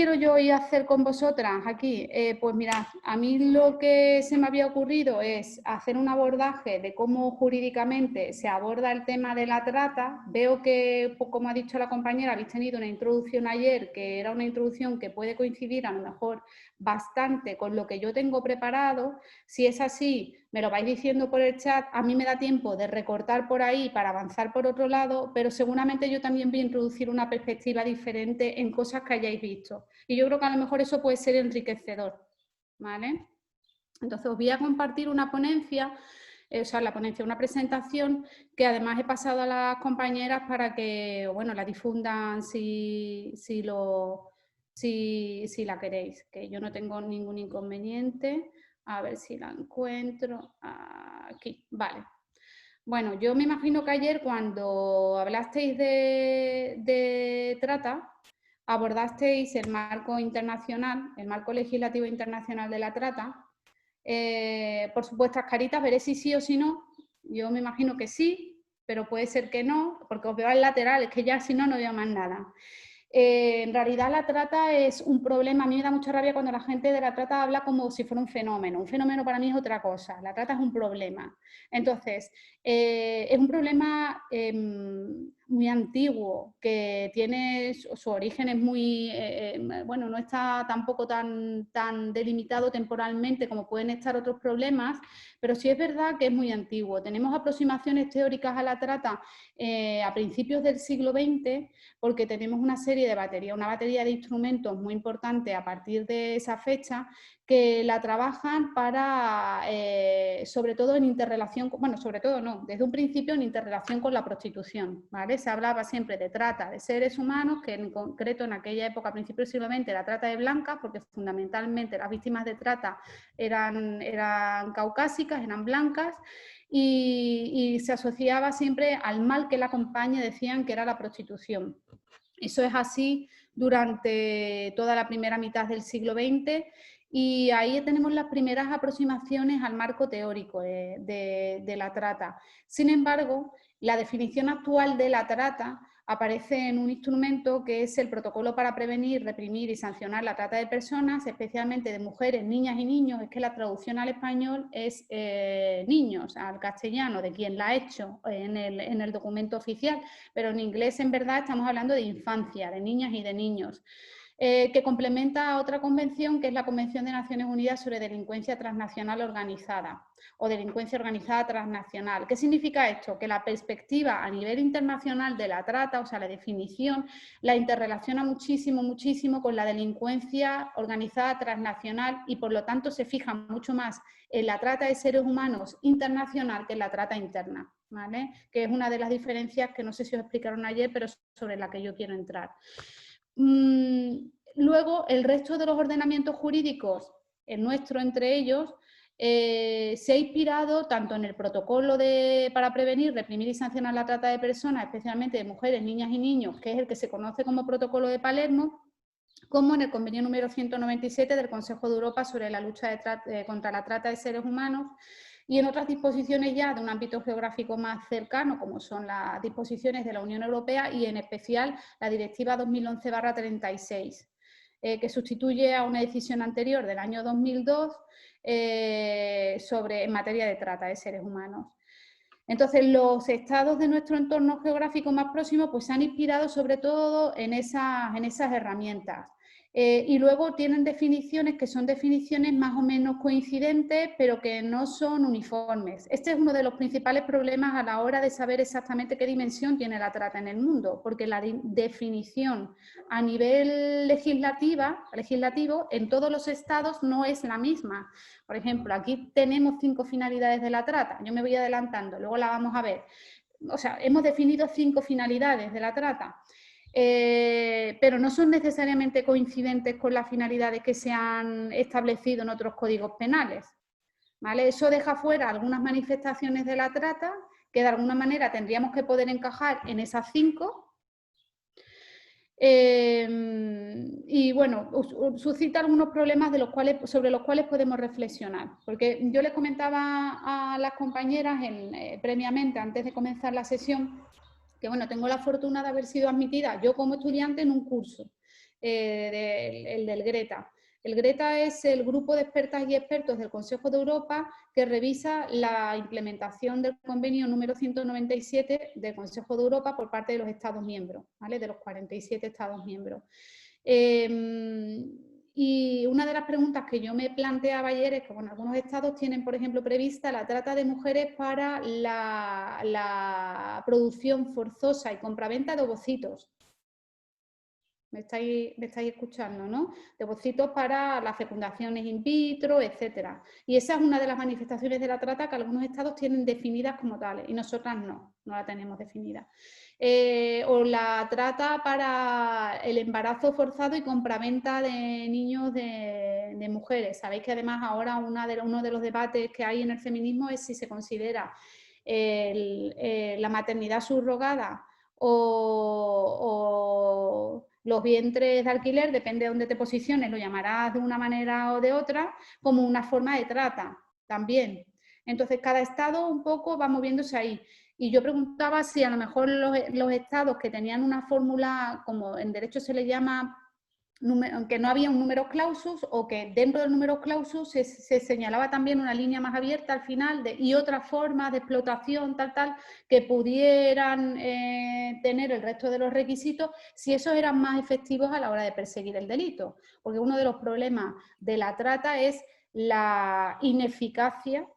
quiero yo hoy hacer con vosotras aquí? Pues mirad, a mí lo que se me había ocurrido es hacer un abordaje de cómo jurídicamente se aborda el tema de la trata. Veo que, pues, como ha dicho la compañera, habéis tenido una introducción ayer, que era una introducción que puede coincidir a lo mejor bastante con lo que yo tengo preparado. Si es así, me lo vais diciendo por el chat, a mí me da tiempo de recortar por ahí para avanzar por otro lado, pero seguramente yo también voy a introducir una perspectiva diferente en cosas que hayáis visto. Y yo creo que a lo mejor eso puede ser enriquecedor, ¿vale? Entonces os voy a compartir una ponencia, una presentación que además he pasado a las compañeras para que, bueno, la difundan si la queréis, que yo no tengo ningún inconveniente. A ver si la encuentro. Aquí, vale. Bueno, yo me imagino que ayer cuando hablasteis de trata, abordasteis el marco internacional, el marco legislativo internacional de la trata. Por supuestas caritas, veré si sí o si no. Yo me imagino que sí, pero puede ser que no, porque os veo al lateral, es que ya si no, no veo más nada. En realidad la trata es un problema, a mí me da mucha rabia cuando la gente de la trata habla como si fuera un fenómeno para mí es otra cosa, la trata es un problema. Entonces, es un problema muy antiguo, que tiene su origen es muy, bueno, no está tampoco tan delimitado temporalmente como pueden estar otros problemas, pero sí es verdad que es muy antiguo. Tenemos aproximaciones teóricas a la trata a principios del siglo XX, porque tenemos una serie de baterías, una batería de instrumentos muy importante a partir de esa fecha, que la trabajan para, sobre todo en interrelación, bueno, sobre todo no, desde un principio en interrelación con la prostitución, ¿vale? Se hablaba siempre de trata de seres humanos, que en concreto en aquella época, a principios del siglo XX, era trata de blancas, porque fundamentalmente las víctimas de trata eran caucásicas, eran blancas, y se asociaba siempre al mal que la acompaña, decían que era la prostitución. Eso es así durante toda la primera mitad del siglo XX y ahí tenemos las primeras aproximaciones al marco teórico de la trata. Sin embargo, la definición actual de la trata aparece en un instrumento que es el Protocolo para prevenir, reprimir y sancionar la trata de personas, especialmente de mujeres, niñas y niños. Es que la traducción al español es niños, al castellano, de quien la ha hecho en el documento oficial, pero en inglés en verdad estamos hablando de infancia, de niñas y de niños. Que complementa a otra convención, que es la Convención de Naciones Unidas sobre Delincuencia Transnacional Organizada o Delincuencia Organizada Transnacional. ¿Qué significa esto? Que la perspectiva a nivel internacional de la trata, o sea, la definición, la interrelaciona muchísimo, muchísimo con la delincuencia organizada transnacional y por lo tanto se fija mucho más en la trata de seres humanos internacional que en la trata interna, ¿vale? Que es una de las diferencias que no sé si os explicaron ayer, pero sobre la que yo quiero entrar. Luego, el resto de los ordenamientos jurídicos, el nuestro entre ellos, se ha inspirado tanto en el protocolo para prevenir, reprimir y sancionar la trata de personas, especialmente de mujeres, niñas y niños, que es el que se conoce como Protocolo de Palermo, como en el convenio número 197 del Consejo de Europa sobre la lucha contra la trata de seres humanos, y en otras disposiciones ya de un ámbito geográfico más cercano, como son las disposiciones de la Unión Europea y en especial la Directiva 2011/36, que sustituye a una decisión anterior del año 2002 en materia de trata de seres humanos. Entonces, los estados de nuestro entorno geográfico más próximo pues, se han inspirado sobre todo en esas herramientas. Y luego tienen definiciones que son definiciones más o menos coincidentes, pero que no son uniformes. Este es uno de los principales problemas a la hora de saber exactamente qué dimensión tiene la trata en el mundo, porque la definición a nivel legislativo en todos los estados no es la misma. Por ejemplo, aquí tenemos 5 finalidades de la trata, yo me voy adelantando, luego la vamos a ver. O sea, hemos definido 5 finalidades de la trata, pero no son necesariamente coincidentes con las finalidades que se han establecido en otros códigos penales, ¿vale? Eso deja fuera algunas manifestaciones de la trata que de alguna manera tendríamos que poder encajar en esas 5. Y bueno, suscita algunos problemas sobre los cuales podemos reflexionar, porque yo les comentaba a las compañeras previamente, antes de comenzar la sesión, que bueno, tengo la fortuna de haber sido admitida yo como estudiante en un curso el del GRETA. El GRETA es el grupo de expertas y expertos del Consejo de Europa que revisa la implementación del convenio número 197 del Consejo de Europa por parte de los Estados miembros, ¿vale? De los 47 Estados miembros. Y una de las preguntas que yo me planteaba ayer es que, bueno, algunos estados tienen, por ejemplo, prevista la trata de mujeres para la producción forzosa y compraventa de ovocitos. Me estáis escuchando, ¿no? De ovocitos para las fecundaciones in vitro, etcétera. Y esa es una de las manifestaciones de la trata que algunos estados tienen definidas como tales y nosotras no la tenemos definida. O la trata para el embarazo forzado y compraventa de niños de mujeres. Sabéis que además ahora uno de los debates que hay en el feminismo es si se considera la maternidad subrogada o los vientres de alquiler, depende de dónde te posiciones, lo llamarás de una manera o de otra, como una forma de trata también. Entonces, cada estado un poco va moviéndose ahí. Y yo preguntaba si a lo mejor los estados que tenían una fórmula, como en derecho se le llama, que no había un número clausus o que dentro del número clausus se señalaba también una línea más abierta al final y otras formas de explotación tal que pudieran tener el resto de los requisitos, si esos eran más efectivos a la hora de perseguir el delito. Porque uno de los problemas de la trata es la ineficacia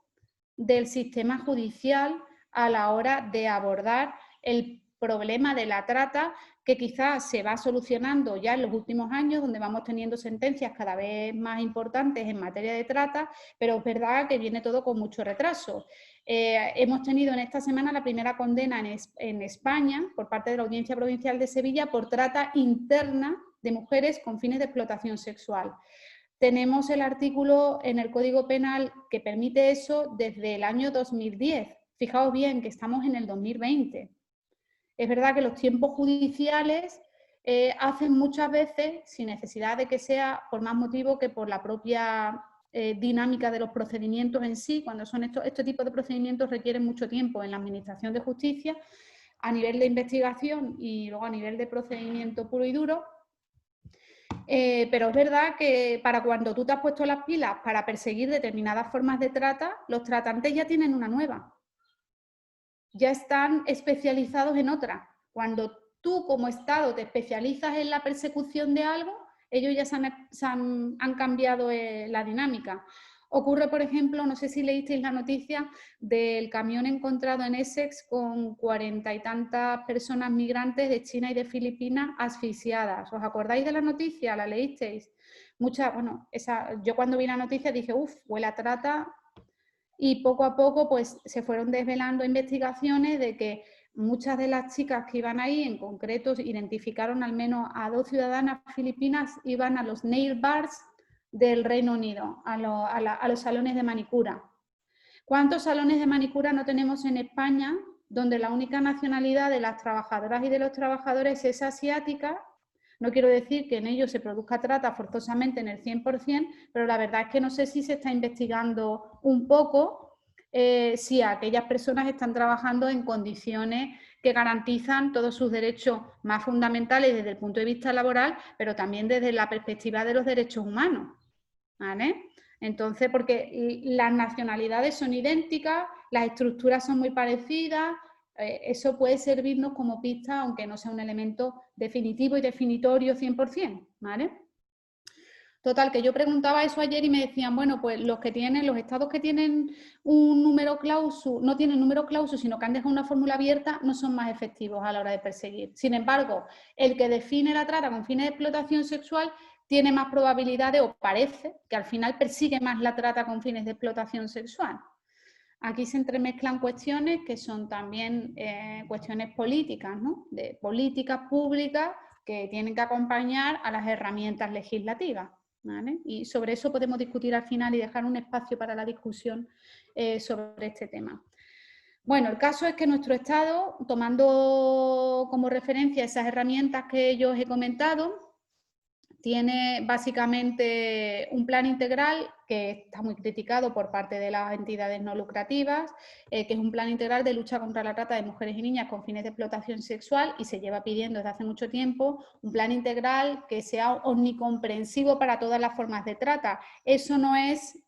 del sistema judicial a la hora de abordar el problema de la trata, que quizás se va solucionando ya en los últimos años, donde vamos teniendo sentencias cada vez más importantes en materia de trata, pero es verdad que viene todo con mucho retraso. Hemos tenido en esta semana la primera condena en España por parte de la Audiencia Provincial de Sevilla por trata interna de mujeres con fines de explotación sexual. Tenemos el artículo en el Código Penal que permite eso desde el año 2010. Fijaos bien que estamos en el 2020. Es verdad que los tiempos judiciales hacen muchas veces, sin necesidad de que sea por más motivo que por la propia dinámica de los procedimientos en sí, cuando son este tipo de procedimientos requieren mucho tiempo en la Administración de Justicia, a nivel de investigación y luego a nivel de procedimiento puro y duro. Pero es verdad que para cuando tú te has puesto las pilas para perseguir determinadas formas de trata, los tratantes ya tienen una nueva. Ya están especializados en otra. Cuando tú como Estado te especializas en la persecución de algo, ellos ya han cambiado la dinámica. Ocurre, por ejemplo, no sé si leísteis la noticia del camión encontrado en Essex con 40 y tantas personas migrantes de China y de Filipinas asfixiadas. ¿Os acordáis de la noticia? ¿La leísteis? Yo cuando vi la noticia dije, huele a trata. Y poco a poco pues, se fueron desvelando investigaciones de que muchas de las chicas que iban ahí, en concreto identificaron al menos a 2 ciudadanas filipinas, iban a los nail bars del Reino Unido, a los salones de manicura. ¿Cuántos salones de manicura no tenemos en España donde la única nacionalidad de las trabajadoras y de los trabajadores es asiática? No quiero decir que en ellos se produzca trata forzosamente en el 100%, pero la verdad es que no sé si se está investigando un poco si aquellas personas están trabajando en condiciones que garantizan todos sus derechos más fundamentales desde el punto de vista laboral, pero también desde la perspectiva de los derechos humanos, ¿vale? Entonces, porque las nacionalidades son idénticas, las estructuras son muy parecidas, eso puede servirnos como pista, aunque no sea un elemento definitivo y definitorio 100%, ¿vale? Total, que yo preguntaba eso ayer y me decían, bueno, pues los estados que tienen un número clausus, no tienen número clausus, sino que han dejado una fórmula abierta, no son más efectivos a la hora de perseguir. Sin embargo, el que define la trata con fines de explotación sexual tiene más probabilidades, o parece, que al final persigue más la trata con fines de explotación sexual. Aquí se entremezclan cuestiones que son también cuestiones políticas, ¿no? De políticas públicas que tienen que acompañar a las herramientas legislativas, ¿vale? Y sobre eso podemos discutir al final y dejar un espacio para la discusión sobre este tema. Bueno, el caso es que nuestro Estado, tomando como referencia esas herramientas que yo os he comentado, tiene básicamente un plan integral que está muy criticado por parte de las entidades no lucrativas, que es un plan integral de lucha contra la trata de mujeres y niñas con fines de explotación sexual, y se lleva pidiendo desde hace mucho tiempo un plan integral que sea omnicomprensivo para todas las formas de trata. Eso no es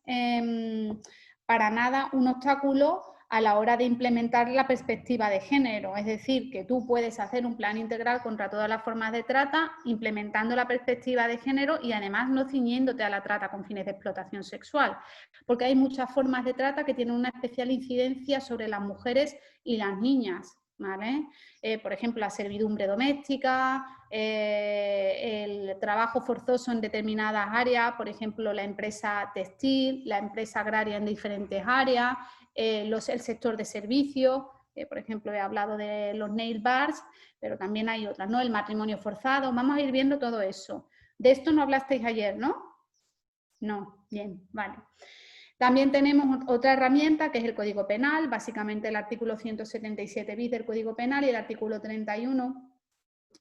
para nada un obstáculo a la hora de implementar la perspectiva de género, es decir, que tú puedes hacer un plan integral contra todas las formas de trata implementando la perspectiva de género y además no ciñéndote a la trata con fines de explotación sexual, porque hay muchas formas de trata que tienen una especial incidencia sobre las mujeres y las niñas, ¿vale? Por ejemplo, la servidumbre doméstica, el trabajo forzoso en determinadas áreas, por ejemplo, la empresa textil, la empresa agraria en diferentes áreas, el sector de servicios, por ejemplo, he hablado de los nail bars, pero también hay otras, ¿no? El matrimonio forzado, vamos a ir viendo todo eso. De esto no hablasteis ayer, ¿no? No, bien, vale. También tenemos otra herramienta que es el Código Penal, básicamente el artículo 177 bis del Código Penal y el artículo 31.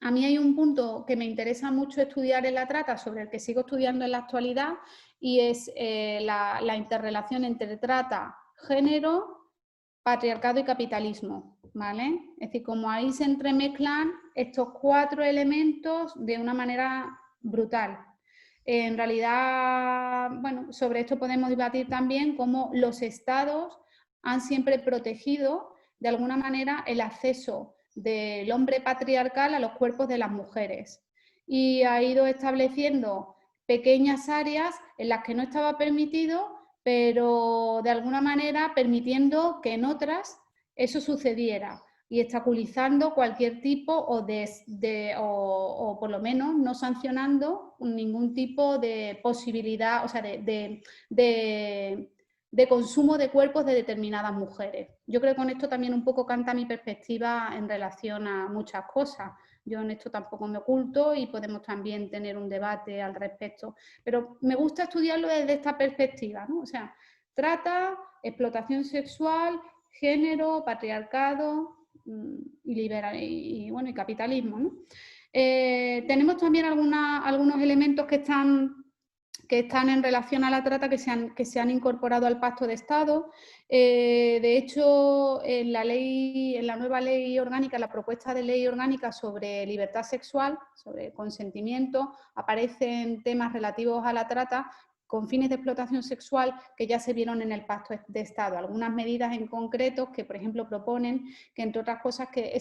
A mí hay un punto que me interesa mucho estudiar en la trata, sobre el que sigo estudiando en la actualidad, y es la interrelación entre trata, género, patriarcado y capitalismo, ¿vale? Es decir, como ahí se entremezclan estos 4 elementos de una manera brutal. En realidad, bueno, sobre esto podemos debatir también cómo los estados han siempre protegido de alguna manera el acceso del hombre patriarcal a los cuerpos de las mujeres y ha ido estableciendo pequeñas áreas en las que no estaba permitido, pero de alguna manera permitiendo que en otras eso sucediera y obstaculizando cualquier tipo o por lo menos no sancionando ningún tipo de posibilidad, o sea, de consumo de cuerpos de determinadas mujeres. Yo creo que con esto también un poco canta mi perspectiva en relación a muchas cosas. Yo en esto tampoco me oculto y podemos también tener un debate al respecto. Pero me gusta estudiarlo desde esta perspectiva, ¿no? O sea, trata, explotación sexual, género, patriarcado y capitalismo, ¿no? Tenemos también algunos elementos que están en relación a la trata que se han incorporado al Pacto de Estado. De hecho, en la nueva ley orgánica, la propuesta de ley orgánica sobre libertad sexual, sobre consentimiento, aparecen temas relativos a la trata con fines de explotación sexual que ya se vieron en el Pacto de Estado. Algunas medidas en concreto que, por ejemplo, proponen que, entre otras cosas, que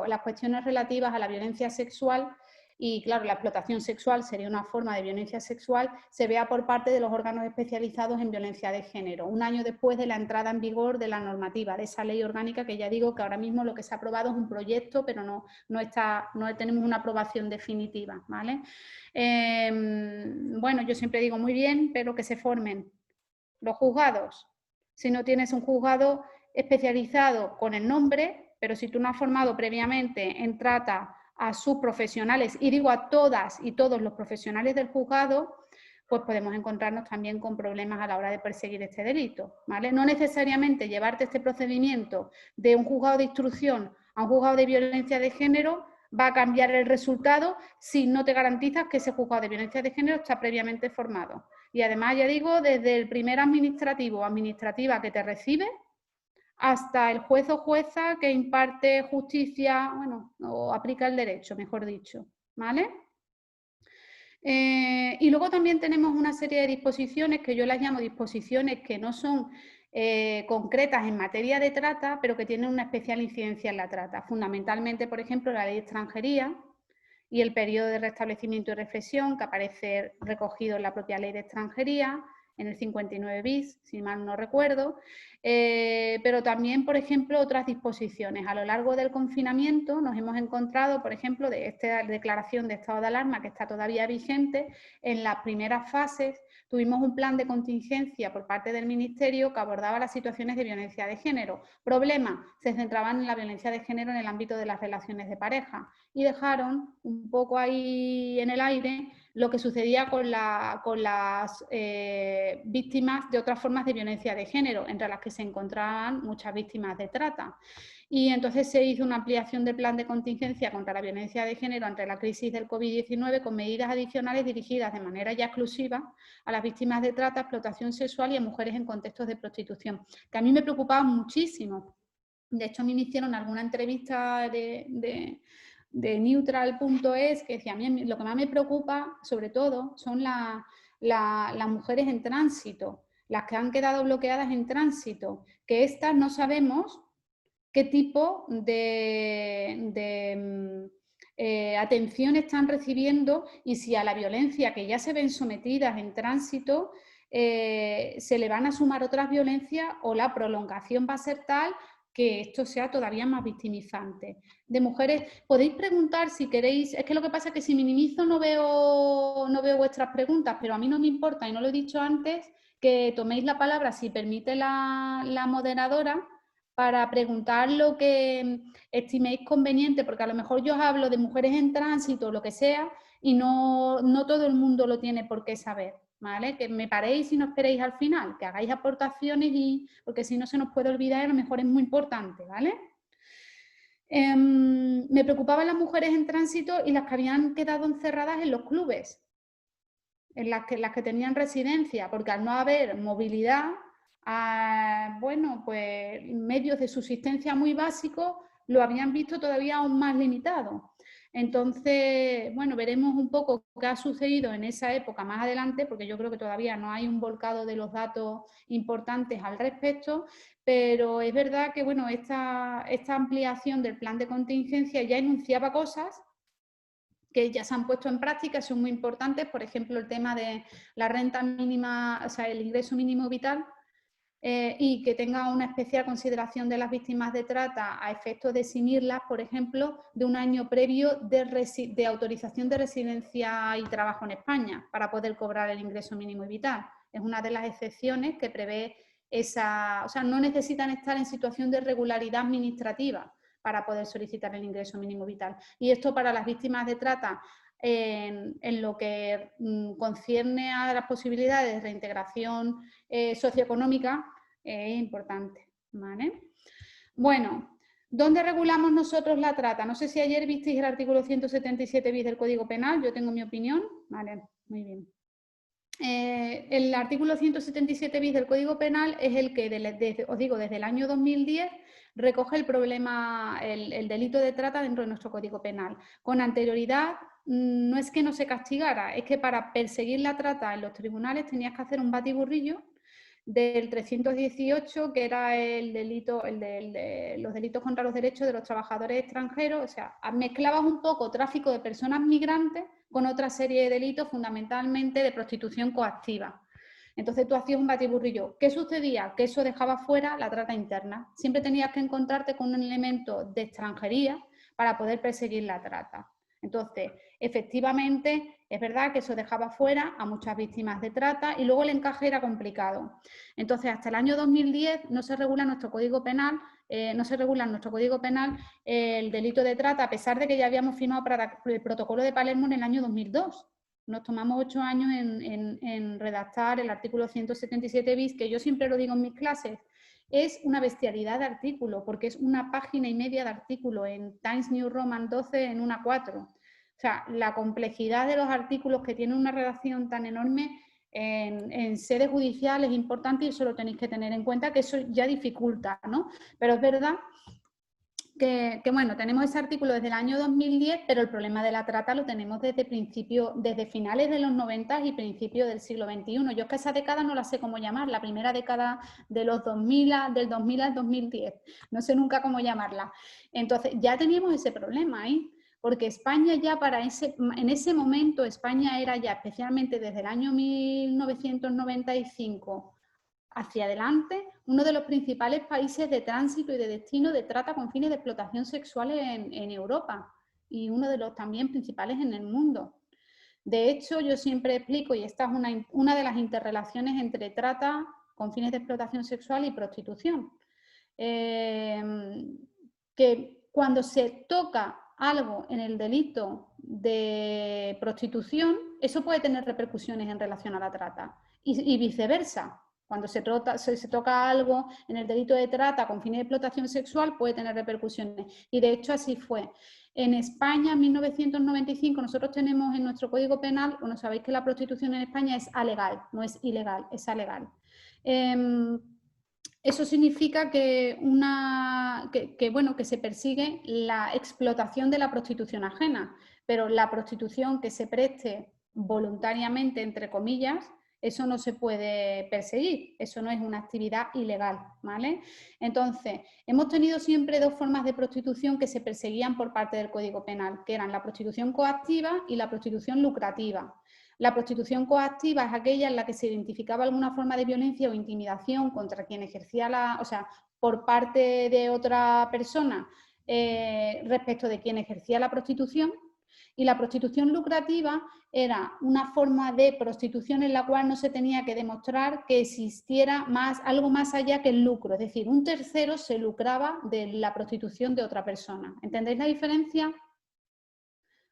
las cuestiones relativas a la violencia sexual y, claro, la explotación sexual sería una forma de violencia sexual, se vea por parte de los órganos especializados en violencia de género, un año después de la entrada en vigor de la normativa, de esa ley orgánica que ya digo que ahora mismo lo que se ha aprobado es un proyecto, pero no tenemos una aprobación definitiva, ¿vale? Bueno, yo siempre digo muy bien, pero que se formen los juzgados. Si no tienes un juzgado especializado con el nombre, pero si tú no has formado previamente en trata a sus profesionales, y digo a todas y todos los profesionales del juzgado, pues podemos encontrarnos también con problemas a la hora de perseguir este delito, ¿vale? No necesariamente llevarte este procedimiento de un juzgado de instrucción a un juzgado de violencia de género va a cambiar el resultado si no te garantizas que ese juzgado de violencia de género está previamente formado. Y además, ya digo, desde el primer administrativo o administrativa que te recibe hasta el juez o jueza que imparte justicia, bueno, o aplica el derecho, mejor dicho, ¿vale? Y luego también tenemos una serie de disposiciones que yo las llamo disposiciones que no son concretas en materia de trata, pero que tienen una especial incidencia en la trata. Fundamentalmente, por ejemplo, la ley de extranjería y el periodo de restablecimiento y reflexión, que aparece recogido en la propia ley de extranjería, en el 59 bis, si mal no recuerdo, pero también, por ejemplo, otras disposiciones. A lo largo del confinamiento nos hemos encontrado, por ejemplo, de esta declaración de estado de alarma que está todavía vigente, en las primeras fases tuvimos un plan de contingencia por parte del Ministerio que abordaba las situaciones de violencia de género. Problema, se centraban en la violencia de género en el ámbito de las relaciones de pareja y dejaron un poco ahí en el aire lo que sucedía con las víctimas de otras formas de violencia de género, entre las que se encontraban muchas víctimas de trata. Y entonces se hizo una ampliación del plan de contingencia contra la violencia de género ante la crisis del COVID-19 con medidas adicionales dirigidas de manera ya exclusiva a las víctimas de trata, explotación sexual y a mujeres en contextos de prostitución, que a mí me preocupaban muchísimo. De hecho, a mí me hicieron alguna entrevista de neutral.es que decía, a mí lo que más me preocupa, sobre todo, son las mujeres en tránsito, las que han quedado bloqueadas en tránsito, que estas no sabemos qué tipo de atención están recibiendo y si a la violencia que ya se ven sometidas en tránsito se le van a sumar otras violencias o la prolongación va a ser tal que esto sea todavía más victimizante. De mujeres, podéis preguntar si queréis, es que lo que pasa es que si minimizo no veo vuestras preguntas, pero a mí no me importa, y no lo he dicho antes, que toméis la palabra si permite la moderadora, para preguntar lo que estiméis conveniente, porque a lo mejor yo os hablo de mujeres en tránsito o lo que sea, y no todo el mundo lo tiene por qué saber, ¿vale? Que me paréis y no esperéis al final, que hagáis aportaciones, porque si no se nos puede olvidar, a lo mejor es muy importante, ¿vale? Me preocupaban las mujeres en tránsito y las que habían quedado encerradas en los clubes, en las que tenían residencia, porque al no haber movilidad, bueno, pues medios de subsistencia muy básicos lo habían visto todavía aún más limitado. Entonces, bueno, veremos un poco qué ha sucedido en esa época más adelante, porque yo creo que todavía no hay un volcado de los datos importantes al respecto, pero es verdad que, bueno, esta ampliación del plan de contingencia ya enunciaba cosas que ya se han puesto en práctica, son muy importantes, por ejemplo, el tema de la renta mínima, o sea, el ingreso mínimo vital, y que tenga una especial consideración de las víctimas de trata a efectos de eximirlas, por ejemplo, de un año previo de autorización de residencia y trabajo en España para poder cobrar el ingreso mínimo vital. Es una de las excepciones que prevé esa, o sea, no necesitan estar en situación de regularidad administrativa para poder solicitar el ingreso mínimo vital. Y esto para las víctimas de trata, en lo que concierne a las posibilidades de reintegración socioeconómica, es importante, ¿vale? Bueno, ¿dónde regulamos nosotros la trata? No sé si ayer visteis el artículo 177 bis del Código Penal, yo tengo mi opinión, vale, muy bien. El artículo 177 bis del Código Penal es el que, os digo, desde el año 2010 recoge el problema, el delito de trata dentro de nuestro Código Penal. Con anterioridad, no es que no se castigara, es que para perseguir la trata en los tribunales tenías que hacer un batiburrillo del 318, que era el delito, de los delitos contra los derechos de los trabajadores extranjeros, o sea, mezclabas un poco tráfico de personas migrantes con otra serie de delitos, fundamentalmente de prostitución coactiva. Entonces tú hacías un batiburrillo. ¿Qué sucedía? Que eso dejaba fuera la trata interna. Siempre tenías que encontrarte con un elemento de extranjería para poder perseguir la trata. Entonces, efectivamente, es verdad que eso dejaba fuera a muchas víctimas de trata y luego el encaje era complicado. Entonces, hasta el año 2010 no se regula en nuestro Código Penal, el delito de trata, a pesar de que ya habíamos firmado para el protocolo de Palermo en el año 2002. Nos tomamos 8 años en redactar el artículo 177 bis, que yo siempre lo digo en mis clases, es una bestialidad de artículo, porque es una página y media de artículo en Times New Roman 12 en 1:4. O sea, la complejidad de los artículos que tienen una redacción tan enorme en sedes judiciales es importante y eso lo tenéis que tener en cuenta, que eso ya dificulta, ¿no? Pero es verdad que bueno, tenemos ese artículo desde el año 2010, pero el problema de la trata lo tenemos desde finales de los 90 y principios del siglo XXI. Yo es que esa década no la sé cómo llamar, la primera década de los 2000 del 2000 al 2010, no sé nunca cómo llamarla. Entonces ya teníamos ese problema, ¿eh? Porque España ya en ese momento, España era ya, especialmente desde el año 1995 hacia adelante, uno de los principales países de tránsito y de destino de trata con fines de explotación sexual en Europa y uno de los también principales en el mundo. De hecho, yo siempre explico, y esta es una de las interrelaciones entre trata con fines de explotación sexual y prostitución, que cuando se toca algo en el delito de prostitución, eso puede tener repercusiones en relación a la trata y viceversa. Cuando se toca algo en el delito de trata con fines de explotación sexual puede tener repercusiones. Y de hecho así fue. En España, en 1995, nosotros tenemos en nuestro Código Penal, bueno, sabéis que la prostitución en España es alegal, no es ilegal, es alegal. Eso significa que se persigue la explotación de la prostitución ajena, pero la prostitución que se preste voluntariamente, entre comillas, eso no se puede perseguir, eso no es una actividad ilegal, ¿vale? Entonces, hemos tenido siempre dos formas de prostitución que se perseguían por parte del Código Penal, que eran la prostitución coactiva y la prostitución lucrativa. La prostitución coactiva es aquella en la que se identificaba alguna forma de violencia o intimidación contra quien ejercía por parte de otra persona respecto de quien ejercía la prostitución. Y la prostitución lucrativa era una forma de prostitución en la cual no se tenía que demostrar que existiera algo más allá que el lucro, es decir, un tercero se lucraba de la prostitución de otra persona. ¿Entendéis la diferencia? O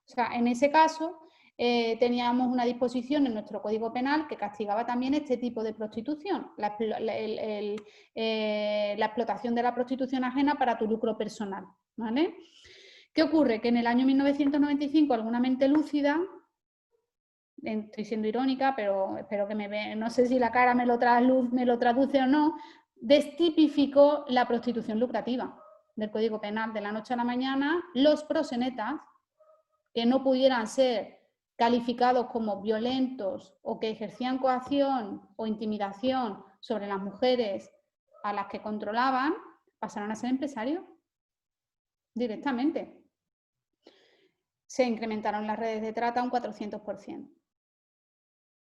sea, en ese caso teníamos una disposición en nuestro Código Penal que castigaba también este tipo de prostitución, la explotación de la prostitución ajena para tu lucro personal, ¿vale? ¿Qué ocurre? Que en el año 1995 alguna mente lúcida, estoy siendo irónica, pero espero que me vean, no sé si la cara me lo traduce o no, destipificó la prostitución lucrativa del Código Penal. De la noche a la mañana, los proxenetas que no pudieran ser calificados como violentos o que ejercían coacción o intimidación sobre las mujeres a las que controlaban, pasaron a ser empresarios directamente. Se incrementaron las redes de trata un 400%.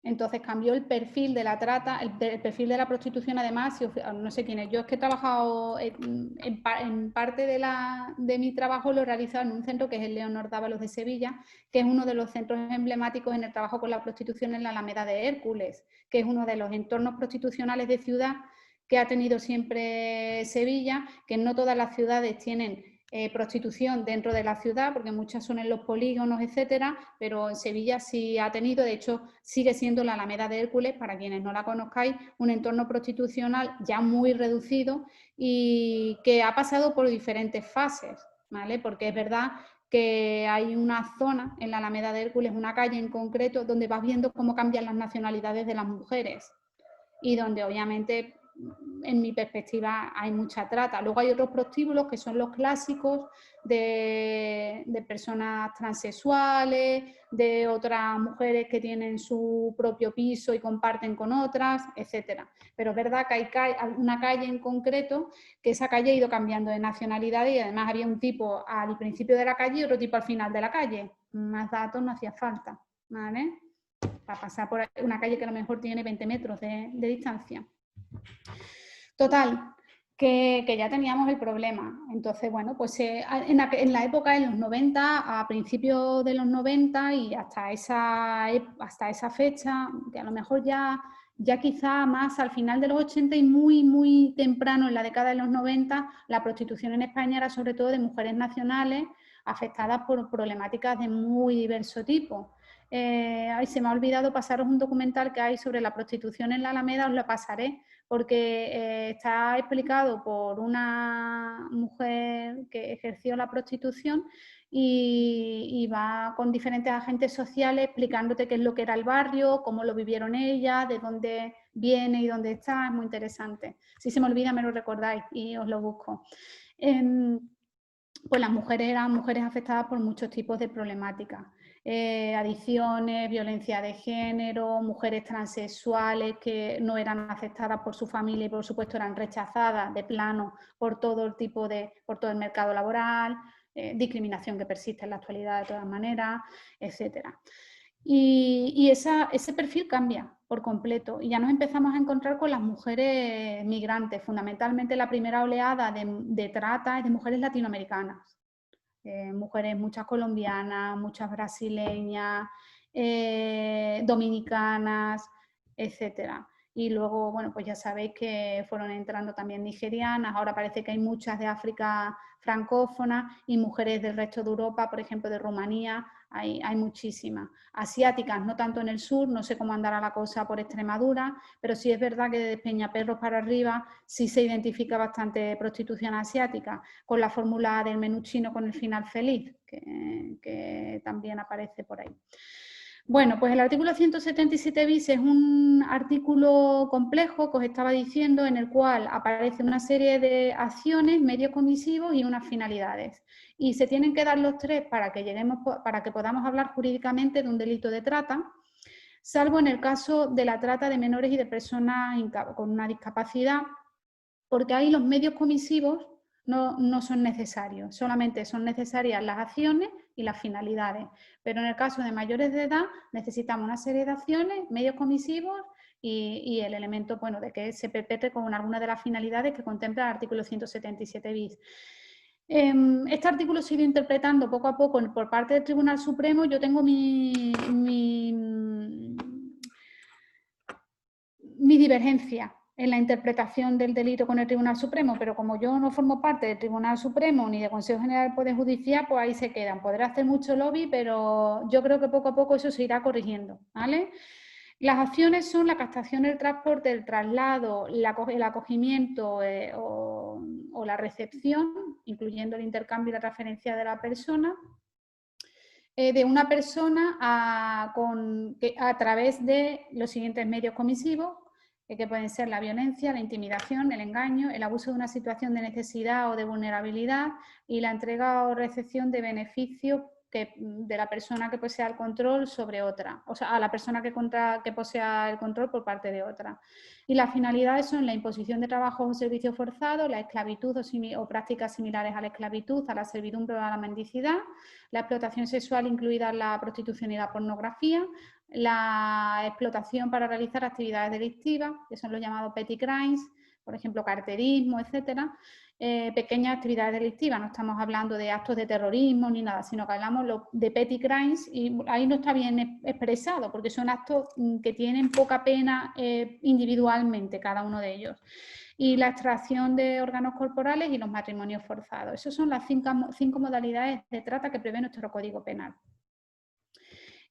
Entonces cambió el perfil de la trata, el perfil de la prostitución. Además, no sé quién es, yo es que he trabajado en parte de mi trabajo, lo he realizado en un centro que es el Leonor Dávalos de Sevilla, que es uno de los centros emblemáticos en el trabajo con la prostitución en la Alameda de Hércules, que es uno de los entornos prostitucionales de ciudad que ha tenido siempre Sevilla, que no todas las ciudades tienen prostitución dentro de la ciudad, porque muchas son en los polígonos, etcétera, pero en Sevilla sí ha tenido, de hecho, sigue siendo la Alameda de Hércules, para quienes no la conozcáis, un entorno prostitucional ya muy reducido y que ha pasado por diferentes fases, ¿vale? Porque es verdad que hay una zona en la Alameda de Hércules, una calle en concreto, donde vas viendo cómo cambian las nacionalidades de las mujeres y donde obviamente, en mi perspectiva, hay mucha trata. Luego hay otros prostíbulos que son los clásicos de personas transexuales, de otras mujeres que tienen su propio piso y comparten con otras, etcétera. Pero es verdad que hay una calle en concreto, que esa calle ha ido cambiando de nacionalidad y además había un tipo al principio de la calle y otro tipo al final de la calle. Más datos no hacía falta, ¿vale? Para pasar por una calle que a lo mejor tiene 20 metros de distancia. Total, que ya teníamos el problema. Entonces, bueno, pues en la época, en los 90, a principios de los 90 y hasta esa fecha, que a lo mejor ya quizá más al final de los 80 y muy, muy temprano en la década de los 90, la prostitución en España era sobre todo de mujeres nacionales afectadas por problemáticas de muy diverso tipo. Se me ha olvidado pasaros un documental que hay sobre la prostitución en la Alameda, os lo pasaré, porque está explicado por una mujer que ejerció la prostitución y va con diferentes agentes sociales explicándote qué es lo que era el barrio, cómo lo vivieron ellas, de dónde viene y dónde está. Es muy interesante. Si se me olvida, me lo recordáis y os lo busco. Pues las mujeres eran mujeres afectadas por muchos tipos de problemáticas. Adicciones, violencia de género, mujeres transexuales que no eran aceptadas por su familia y por supuesto eran rechazadas de plano por todo el mercado laboral, discriminación que persiste en la actualidad de todas maneras, etcétera. Y ese perfil cambia por completo y ya nos empezamos a encontrar con las mujeres migrantes. Fundamentalmente la primera oleada de trata es de mujeres latinoamericanas. Mujeres, muchas colombianas, muchas brasileñas, dominicanas, etcétera. Y luego, bueno, pues ya sabéis que fueron entrando también nigerianas, ahora parece que hay muchas de África francófona y mujeres del resto de Europa, por ejemplo de Rumanía, hay muchísimas. Asiáticas, no tanto en el sur, no sé cómo andará la cosa por Extremadura, pero sí es verdad que desde Peñaperros para arriba sí se identifica bastante prostitución asiática, con la fórmula del menú chino con el final feliz, que también aparece por ahí. Bueno, pues el artículo 177 bis es un artículo complejo que os estaba diciendo, en el cual aparece una serie de acciones, medios comisivos y unas finalidades. Y se tienen que dar los tres para que podamos hablar jurídicamente de un delito de trata, salvo en el caso de la trata de menores y de personas con una discapacidad, porque ahí los medios comisivos no son necesarios, solamente son necesarias las acciones y las finalidades. Pero en el caso de mayores de edad necesitamos una serie de acciones, medios comisivos y el elemento, bueno, de que se perpetre con alguna de las finalidades que contempla el artículo 177 bis. Este artículo se ha ido interpretando poco a poco por parte del Tribunal Supremo. Yo tengo mi divergencia en la interpretación del delito con el Tribunal Supremo, pero como yo no formo parte del Tribunal Supremo ni del Consejo General del Poder Judicial, pues ahí se quedan. Podré hacer mucho lobby, pero yo creo que poco a poco eso se irá corrigiendo, ¿vale? Las acciones son la captación, el transporte, el traslado, el acogimiento o la recepción, incluyendo el intercambio y la transferencia de la persona, de una persona a través de los siguientes medios comisivos, que pueden ser la violencia, la intimidación, el engaño, el abuso de una situación de necesidad o de vulnerabilidad y la entrega o recepción de beneficios de la persona que posea el control sobre otra, o sea, a la persona que posea el control por parte de otra. Y las finalidades son la imposición de trabajos o servicios forzados, la esclavitud o prácticas similares a la esclavitud, a la servidumbre o a la mendicidad, la explotación sexual, incluida la prostitución y la pornografía, la explotación para realizar actividades delictivas, que son los llamados petty crimes, por ejemplo, carterismo, etcétera. Pequeñas actividades delictivas, no estamos hablando de actos de terrorismo ni nada, sino que hablamos de petty crimes y ahí no está bien expresado porque son actos que tienen poca pena individualmente cada uno de ellos. Y la extracción de órganos corporales y los matrimonios forzados. Esas son las cinco modalidades de trata que prevé nuestro Código Penal.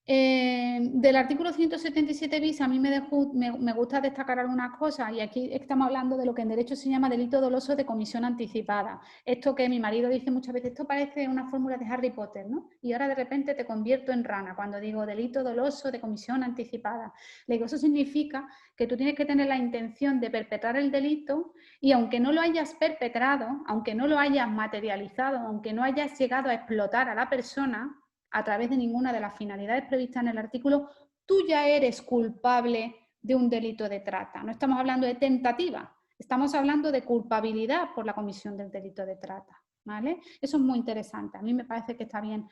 Del artículo 177 bis a mí me gusta destacar algunas cosas y aquí estamos hablando de lo que en derecho se llama delito doloso de comisión anticipada. Esto que mi marido dice muchas veces, esto parece una fórmula de Harry Potter, ¿no? Y ahora de repente te convierto en rana cuando digo delito doloso de comisión anticipada. Le digo, eso significa que tú tienes que tener la intención de perpetrar el delito y aunque no lo hayas perpetrado, aunque no lo hayas materializado, aunque no hayas llegado a explotar a la persona a través de ninguna de las finalidades previstas en el artículo, tú ya eres culpable de un delito de trata. No estamos hablando de tentativa, estamos hablando de culpabilidad por la comisión del delito de trata, ¿vale? Eso es muy interesante. A mí me parece que está bien,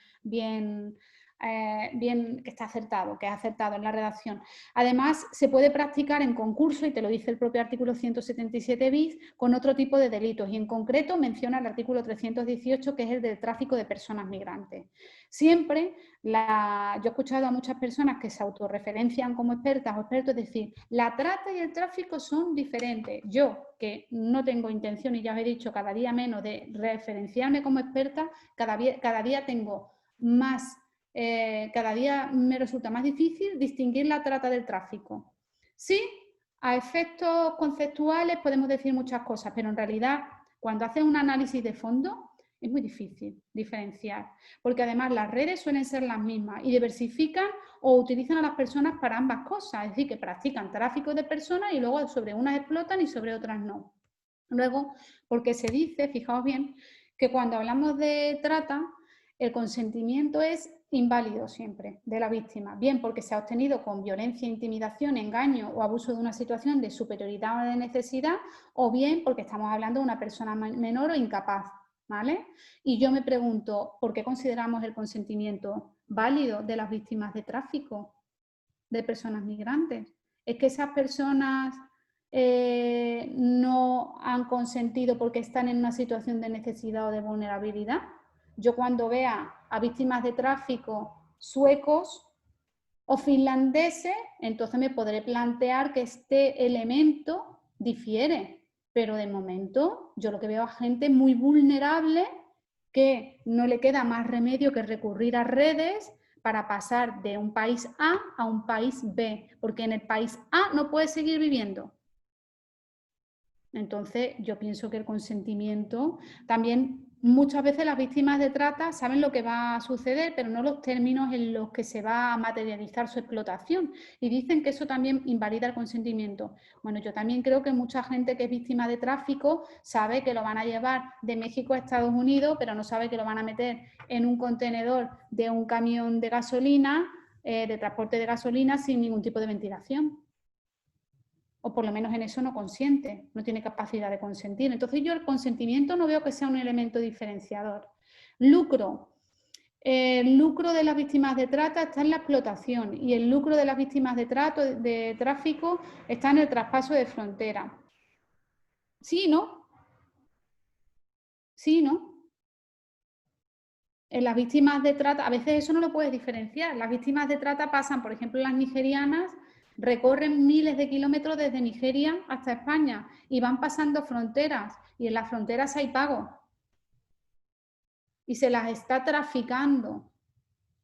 que está acertado, que es acertado en la redacción. Además, se puede practicar en concurso, y te lo dice el propio artículo 177 bis, con otro tipo de delitos, y en concreto menciona el artículo 318, que es el del tráfico de personas migrantes. Siempre, yo he escuchado a muchas personas que se autorreferencian como expertas o expertos decir, la trata y el tráfico son diferentes. Yo, que no tengo intención, y ya os he dicho cada día menos, de referenciarme como experta, cada día tengo más... cada día me resulta más difícil distinguir la trata del tráfico. Sí, a efectos conceptuales podemos decir muchas cosas, pero en realidad cuando haces un análisis de fondo es muy difícil diferenciar, porque además las redes suelen ser las mismas y diversifican o utilizan a las personas para ambas cosas, es decir, que practican tráfico de personas y luego sobre unas explotan y sobre otras no. Luego, porque se dice, fijaos bien, que cuando hablamos de trata, el consentimiento es inválido siempre de la víctima, bien porque se ha obtenido con violencia, intimidación, engaño o abuso de una situación de superioridad o de necesidad, o bien porque estamos hablando de una persona menor o incapaz, ¿vale? Y yo me pregunto, ¿por qué consideramos el consentimiento válido de las víctimas de tráfico de personas migrantes? ¿Es que esas personas no han consentido porque están en una situación de necesidad o de vulnerabilidad? Yo cuando vea a víctimas de tráfico suecos o finlandeses, entonces me podré plantear que este elemento difiere, pero de momento yo lo que veo a gente muy vulnerable que no le queda más remedio que recurrir a redes para pasar de un país A a un país B, porque en el país A no puedes seguir viviendo. Entonces, yo pienso que el consentimiento, también muchas veces las víctimas de trata saben lo que va a suceder, pero no los términos en los que se va a materializar su explotación. Y dicen que eso también invalida el consentimiento. Bueno, yo también creo que mucha gente que es víctima de tráfico sabe que lo van a llevar de México a Estados Unidos, pero no sabe que lo van a meter en un contenedor de un camión de gasolina, de transporte de gasolina, sin ningún tipo de ventilación. O por lo menos en eso no consiente, no tiene capacidad de consentir. Entonces yo el consentimiento no veo que sea un elemento diferenciador. Lucro. El lucro de las víctimas de trata está en la explotación y el lucro de las víctimas de tráfico está en el traspaso de frontera. ¿Sí, no? ¿Sí, no? En las víctimas de trata, a veces eso no lo puedes diferenciar. Las víctimas de trata pasan, por ejemplo, las nigerianas, recorren miles de kilómetros desde Nigeria hasta España y van pasando fronteras y en las fronteras hay pago y se las está traficando.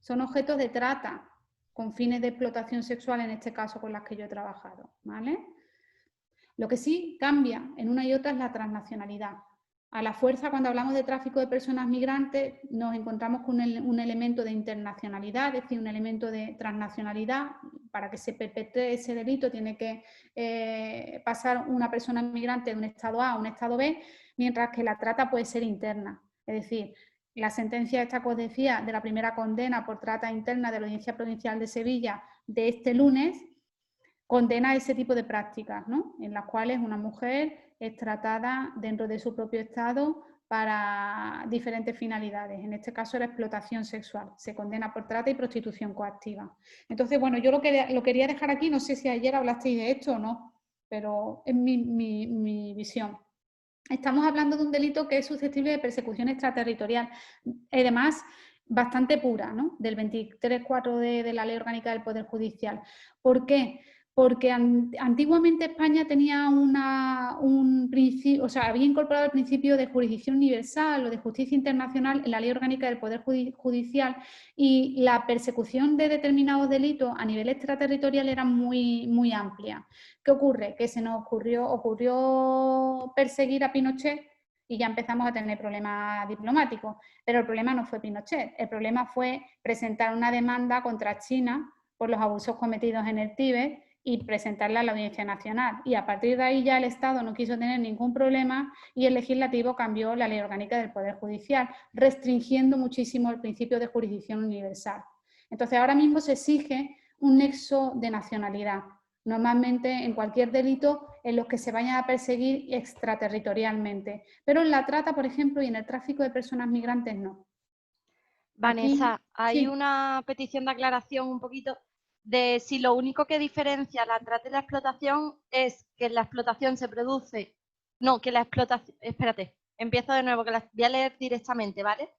Son objetos de trata con fines de explotación sexual, en este caso con las que yo he trabajado, ¿vale? Lo que sí cambia en una y otra es la transnacionalidad. A la fuerza, cuando hablamos de tráfico de personas migrantes, nos encontramos con un elemento de internacionalidad, es decir, un elemento de transnacionalidad. Para que se perpetre ese delito tiene que pasar una persona migrante de un estado A a un estado B, mientras que la trata puede ser interna. Es decir, la sentencia esta que os decía de la primera condena por trata interna de la Audiencia Provincial de Sevilla de este lunes, condena ese tipo de prácticas, ¿no? En las cuales una mujer es tratada dentro de su propio estado para diferentes finalidades. En este caso, la explotación sexual. Se condena por trata y prostitución coactiva. Entonces, bueno, yo lo quería dejar aquí. No sé si ayer hablasteis de esto o no, pero es mi visión. Estamos hablando de un delito que es susceptible de persecución extraterritorial. Además, bastante pura, ¿no? Del 23.4 de la Ley Orgánica del Poder Judicial. ¿Por qué? Porque antiguamente España tenía un principio, o sea, había incorporado el principio de jurisdicción universal o de justicia internacional en la Ley Orgánica del Poder Judicial y la persecución de determinados delitos a nivel extraterritorial era muy amplia. ¿Qué ocurre? Que se nos ocurrió perseguir a Pinochet y ya empezamos a tener problemas diplomáticos. Pero el problema no fue Pinochet, el problema fue presentar una demanda contra China por los abusos cometidos en el Tíbet y presentarla a la Audiencia Nacional. Y a partir de ahí ya el Estado no quiso tener ningún problema y el Legislativo cambió la Ley Orgánica del Poder Judicial, restringiendo muchísimo el principio de jurisdicción universal. Entonces ahora mismo se exige un nexo de nacionalidad, normalmente en cualquier delito en los que se vayan a perseguir extraterritorialmente. Pero en la trata, por ejemplo, y en el tráfico de personas migrantes, no. Vanessa, Aquí, hay sí. una petición de aclaración un poquito de si lo único que diferencia la trata y la explotación es que la explotación se produce... No, que la explotación... Espérate, empiezo de nuevo, que las voy a leer directamente, ¿vale?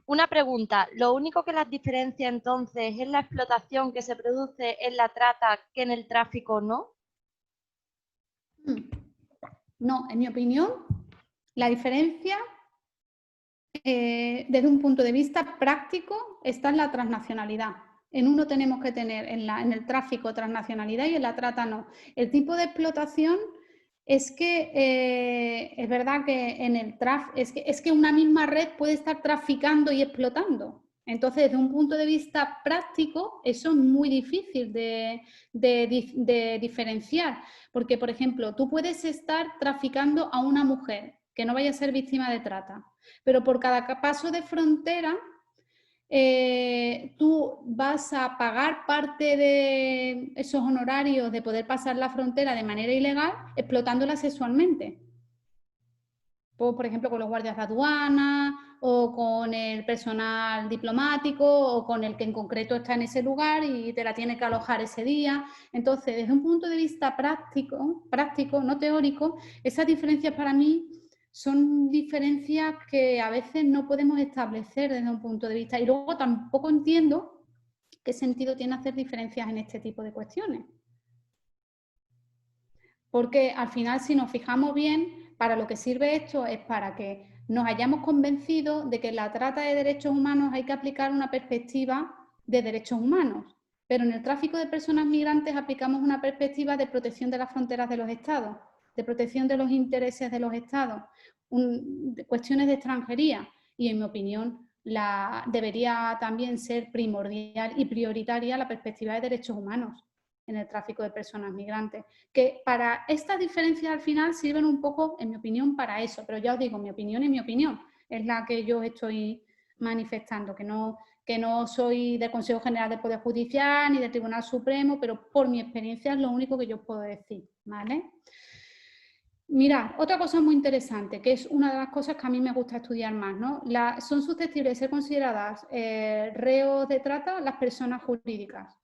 Una pregunta, ¿lo único que las diferencia entonces es la explotación que se produce en la trata que en el tráfico no? No, en mi opinión, la diferencia desde un punto de vista práctico está en la transnacionalidad. En uno tenemos que tener, en el tráfico, transnacionalidad y en la trata no. El tipo de explotación es que es verdad que en el es que una misma red puede estar traficando y explotando. Entonces, desde un punto de vista práctico, eso es muy difícil de diferenciar. Porque, por ejemplo, tú puedes estar traficando a una mujer que no vaya a ser víctima de trata, pero por cada paso de frontera tú vas a pagar parte de esos honorarios de poder pasar la frontera de manera ilegal explotándola sexualmente. Por ejemplo, con los guardias de aduana o con el personal diplomático o con el que en concreto está en ese lugar y te la tiene que alojar ese día. Entonces, desde un punto de vista práctico, no teórico, esas diferencias para mí son diferencias que a veces no podemos establecer desde un punto de vista. Y luego tampoco entiendo qué sentido tiene hacer diferencias en este tipo de cuestiones. Porque al final, si nos fijamos bien, para lo que sirve esto es para que nos hayamos convencido de que en la trata de derechos humanos hay que aplicar una perspectiva de derechos humanos, pero en el tráfico de personas migrantes aplicamos una perspectiva de protección de las fronteras de los estados, de protección de los intereses de los estados, de cuestiones de extranjería, y en mi opinión debería también ser primordial y prioritaria la perspectiva de derechos humanos en el tráfico de personas migrantes, que para estas diferencias al final sirven un poco, en mi opinión, para eso, pero ya os digo, mi opinión es mi opinión, es la que yo estoy manifestando, que no soy del Consejo General del Poder Judicial ni del Tribunal Supremo, pero por mi experiencia es lo único que yo puedo decir, ¿vale? Mirad, otra cosa muy interesante, que es una de las cosas que a mí me gusta estudiar más, ¿no? Son susceptibles de ser consideradas reos de trata las personas jurídicas.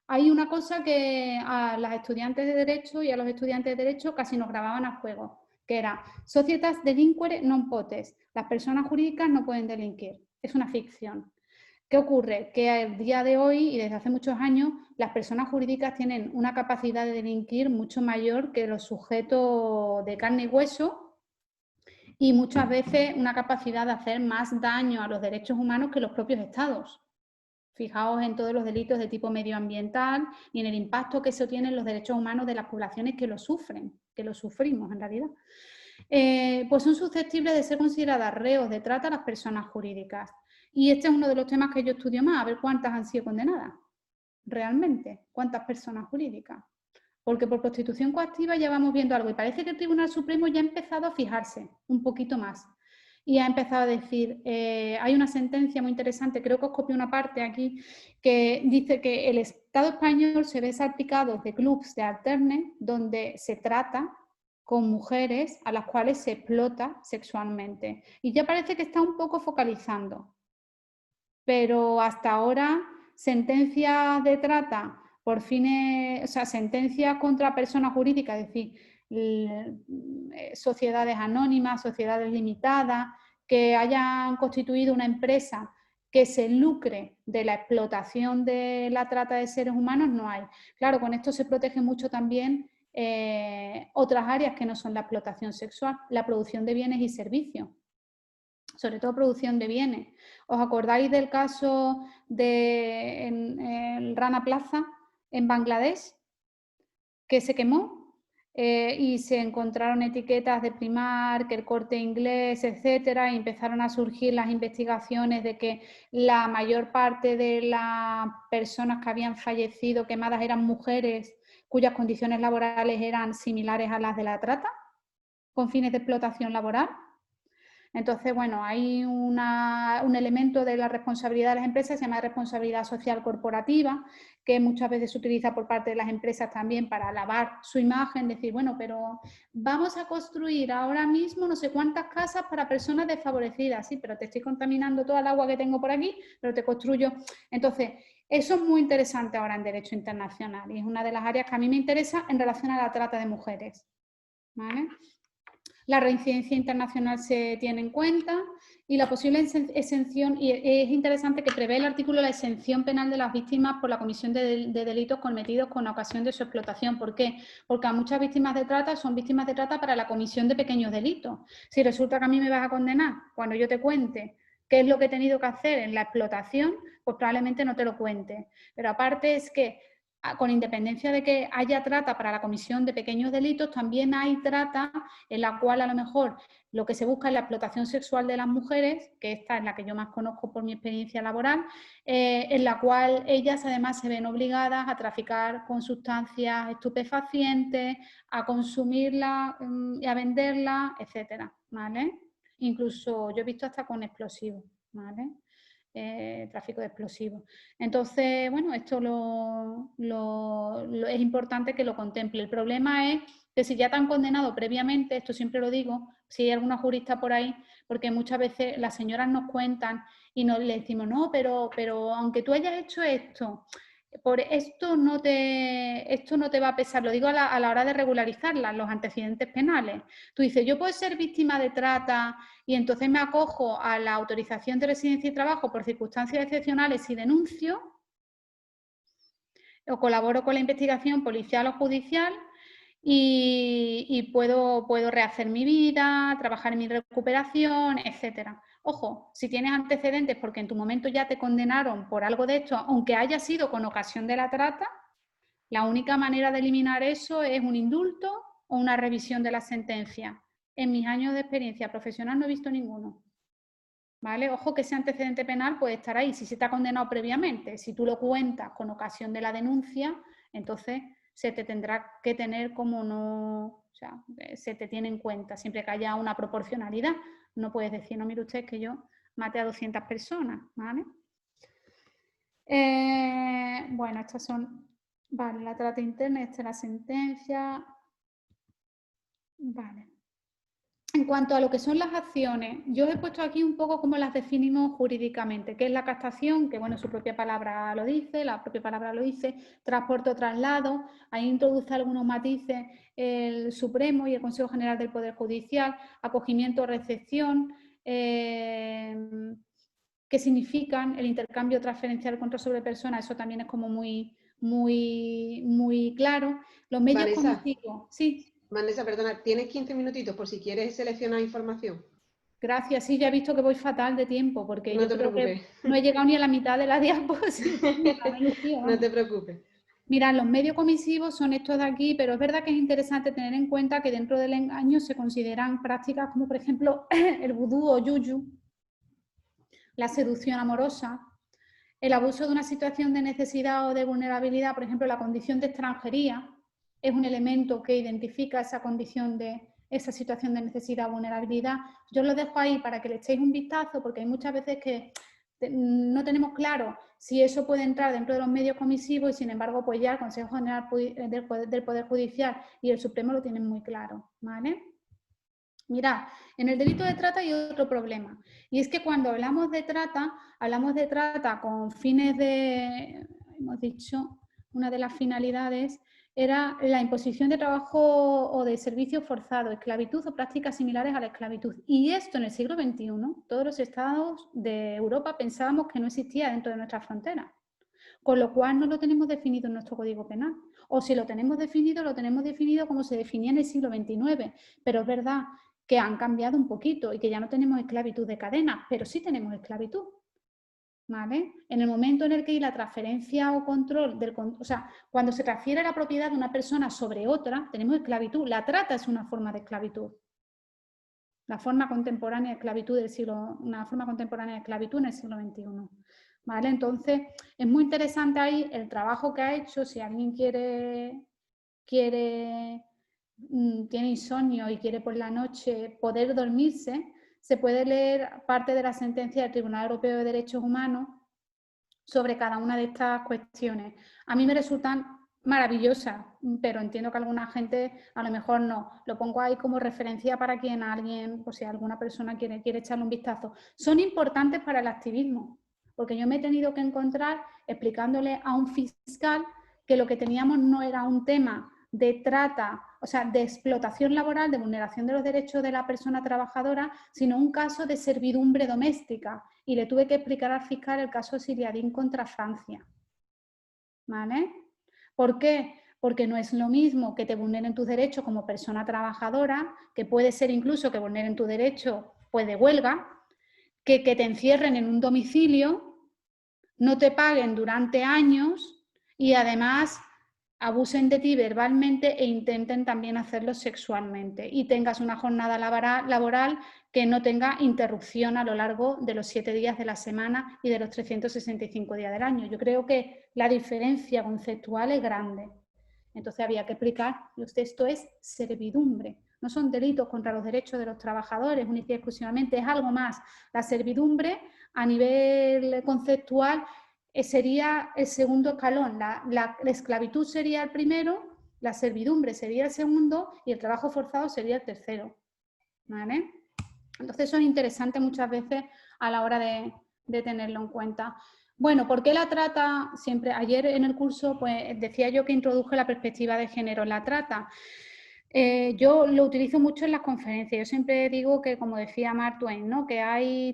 Hay una cosa que a las estudiantes de Derecho y a los estudiantes de Derecho casi nos grababan a fuego, que era societas delinquere non potes, las personas jurídicas no pueden delinquir, es una ficción. ¿Qué ocurre? Que al día de hoy y desde hace muchos años las personas jurídicas tienen una capacidad de delinquir mucho mayor que los sujetos de carne y hueso y muchas veces una capacidad de hacer más daño a los derechos humanos que los propios estados. Fijaos en todos los delitos de tipo medioambiental y en el impacto que eso tiene en los derechos humanos de las poblaciones que lo sufren, que lo sufrimos en realidad. Pues son susceptibles de ser consideradas reos de trata las personas jurídicas. Y este es uno de los temas que yo estudio más, a ver cuántas han sido condenadas realmente, cuántas personas jurídicas. Porque por prostitución coactiva ya vamos viendo algo y parece que el Tribunal Supremo ya ha empezado a fijarse un poquito más y ha empezado a decir, hay una sentencia muy interesante, creo que os copié una parte aquí, que dice que el Estado español se ve salpicado de clubs de alterne donde se trata con mujeres a las cuales se explota sexualmente. Y ya parece que está un poco focalizando. Pero hasta ahora, sentencias de trata por fines, o sea, sentencias contra personas jurídicas, es decir, sociedades anónimas, sociedades limitadas, que hayan constituido una empresa que se lucre de la explotación de la trata de seres humanos, no hay. Claro, con esto se protege mucho también otras áreas que no son la explotación sexual, la producción de bienes y servicios, sobre todo producción de bienes. ¿Os acordáis del caso de el Rana Plaza en Bangladesh, que se quemó y se encontraron etiquetas de Primark, el Corte Inglés, etcétera, y empezaron a surgir las investigaciones de que la mayor parte de las personas que habían fallecido quemadas eran mujeres cuyas condiciones laborales eran similares a las de la trata, con fines de explotación laboral? Entonces, bueno, hay un elemento de la responsabilidad de las empresas que se llama responsabilidad social corporativa, que muchas veces se utiliza por parte de las empresas también para lavar su imagen, decir, bueno, pero vamos a construir ahora mismo no sé cuántas casas para personas desfavorecidas, sí, pero te estoy contaminando toda el agua que tengo por aquí, pero te construyo. Entonces, eso es muy interesante ahora en Derecho Internacional y es una de las áreas que a mí me interesa en relación a la trata de mujeres, ¿vale? La reincidencia internacional se tiene en cuenta y la posible exención, y es interesante que prevé el artículo la exención penal de las víctimas por la comisión de delitos cometidos con ocasión de su explotación. ¿Por qué? Porque a muchas víctimas de trata son víctimas de trata para la comisión de pequeños delitos. Si resulta que a mí me vas a condenar cuando yo te cuente qué es lo que he tenido que hacer en la explotación, pues probablemente no te lo cuente. Pero aparte es que con independencia de que haya trata para la comisión de pequeños delitos, también hay trata en la cual a lo mejor lo que se busca es la explotación sexual de las mujeres, que esta es la que yo más conozco por mi experiencia laboral, en la cual ellas además se ven obligadas a traficar con sustancias estupefacientes, a consumirlas y a venderlas, etcétera, ¿vale? Incluso yo he visto hasta con explosivos, ¿vale? Tráfico de explosivos. Entonces, bueno, esto es importante que lo contemple. El problema es que si ya te han condenado previamente, esto siempre lo digo, si hay alguna jurista por ahí, porque muchas veces las señoras nos cuentan y nos le decimos, no, pero aunque tú hayas hecho esto, por esto no te va a pesar, lo digo a la hora de regularizarlas, los antecedentes penales. Tú dices, yo puedo ser víctima de trata y entonces me acojo a la autorización de residencia y trabajo por circunstancias excepcionales y denuncio, o colaboro con la investigación policial o judicial y puedo rehacer mi vida, trabajar en mi recuperación, etcétera. Ojo, si tienes antecedentes porque en tu momento ya te condenaron por algo de esto, aunque haya sido con ocasión de la trata, la única manera de eliminar eso es un indulto o una revisión de la sentencia. En mis años de experiencia profesional no he visto ninguno. ¿Vale? Ojo que ese antecedente penal puede estar ahí si se te ha condenado previamente. Si tú lo cuentas con ocasión de la denuncia, entonces se te tendrá que tener como no, o sea, se te tiene en cuenta siempre que haya una proporcionalidad. No puedes decir, no, mire usted que yo maté a 200 personas, ¿vale? Bueno, estas son, vale, la trata interna, esta es la sentencia, vale. En cuanto a lo que son las acciones, yo os he puesto aquí un poco cómo las definimos jurídicamente, que es la captación, que bueno, su propia palabra lo dice, transporte o traslado, ahí introduce algunos matices el Supremo y el Consejo General del Poder Judicial, acogimiento o recepción, que significan el intercambio transferencial control sobre personas, eso también es como muy claro. Los medios comisivos, sí. Vanessa, perdona, tienes 15 minutitos por si quieres seleccionar información. Gracias, sí, ya he visto que voy fatal de tiempo, porque No yo te creo preocupes. que no he llegado ni a la mitad de la diapositiva. No te preocupes. Mira, los medios comisivos son estos de aquí, pero es verdad que es interesante tener en cuenta que dentro del engaño se consideran prácticas como, por ejemplo, el vudú o yuyu, la seducción amorosa, el abuso de una situación de necesidad o de vulnerabilidad, por ejemplo, la condición de extranjería, es un elemento que identifica esa condición de esa situación de necesidad o vulnerabilidad. Yo lo dejo ahí para que le echéis un vistazo, porque hay muchas veces que no tenemos claro si eso puede entrar dentro de los medios comisivos y sin embargo pues ya el Consejo General del Poder Judicial y el Supremo lo tienen muy claro, ¿vale? Mirad, en el delito de trata hay otro problema, y es que cuando hablamos de trata con fines de, hemos dicho, una de las finalidades era la imposición de trabajo o de servicio forzado, esclavitud o prácticas similares a la esclavitud. Y esto en el siglo XXI, todos los estados de Europa pensábamos que no existía dentro de nuestras fronteras, con lo cual no lo tenemos definido en nuestro Código Penal. O si lo tenemos definido como se definía en el siglo XXIX, pero es verdad que han cambiado un poquito y que ya no tenemos esclavitud de cadena, pero sí tenemos esclavitud. ¿Vale? En el momento en el que hay la transferencia o control, o sea, cuando se transfiere la propiedad de una persona sobre otra, tenemos esclavitud. La trata es una forma de esclavitud. La forma contemporánea de esclavitud una forma contemporánea de esclavitud en el siglo XXI. ¿Vale? Entonces, es muy interesante ahí el trabajo que ha hecho, si alguien tiene insomnio y quiere por la noche poder dormirse, se puede leer parte de la sentencia del Tribunal Europeo de Derechos Humanos sobre cada una de estas cuestiones. A mí me resultan maravillosas, pero entiendo que alguna gente a lo mejor no. Lo pongo ahí como referencia para pues si alguna persona quiere echarle un vistazo. Son importantes para el activismo, porque yo me he tenido que encontrar explicándole a un fiscal que lo que teníamos no era un tema de trata, o sea, de explotación laboral, de vulneración de los derechos de la persona trabajadora, sino un caso de servidumbre doméstica. Y le tuve que explicar al fiscal el caso Siriadín contra Francia. ¿Vale? ¿Por qué? Porque no es lo mismo que te vulneren tus derechos como persona trabajadora, que puede ser incluso que vulneren tu derecho pues, de huelga, que te encierren en un domicilio, no te paguen durante años y además abusen de ti verbalmente e intenten también hacerlo sexualmente y tengas una jornada laboral que no tenga interrupción a lo largo de los 7 días de la semana y de los 365 días del año. Yo creo que la diferencia conceptual es grande. Entonces había que explicar, esto es servidumbre, no son delitos contra los derechos de los trabajadores, única y exclusivamente, es algo más. La servidumbre a nivel conceptual sería el segundo escalón, la esclavitud sería el primero, la servidumbre sería el segundo y el trabajo forzado sería el tercero. ¿Vale? Entonces eso es interesante muchas veces a la hora de tenerlo en cuenta. Bueno, ¿por qué la trata? Siempre, ayer en el curso pues decía yo que introduje la perspectiva de género en la trata. Yo lo utilizo mucho en las conferencias. Yo siempre digo que, como decía Mark Twain, ¿no? Que hay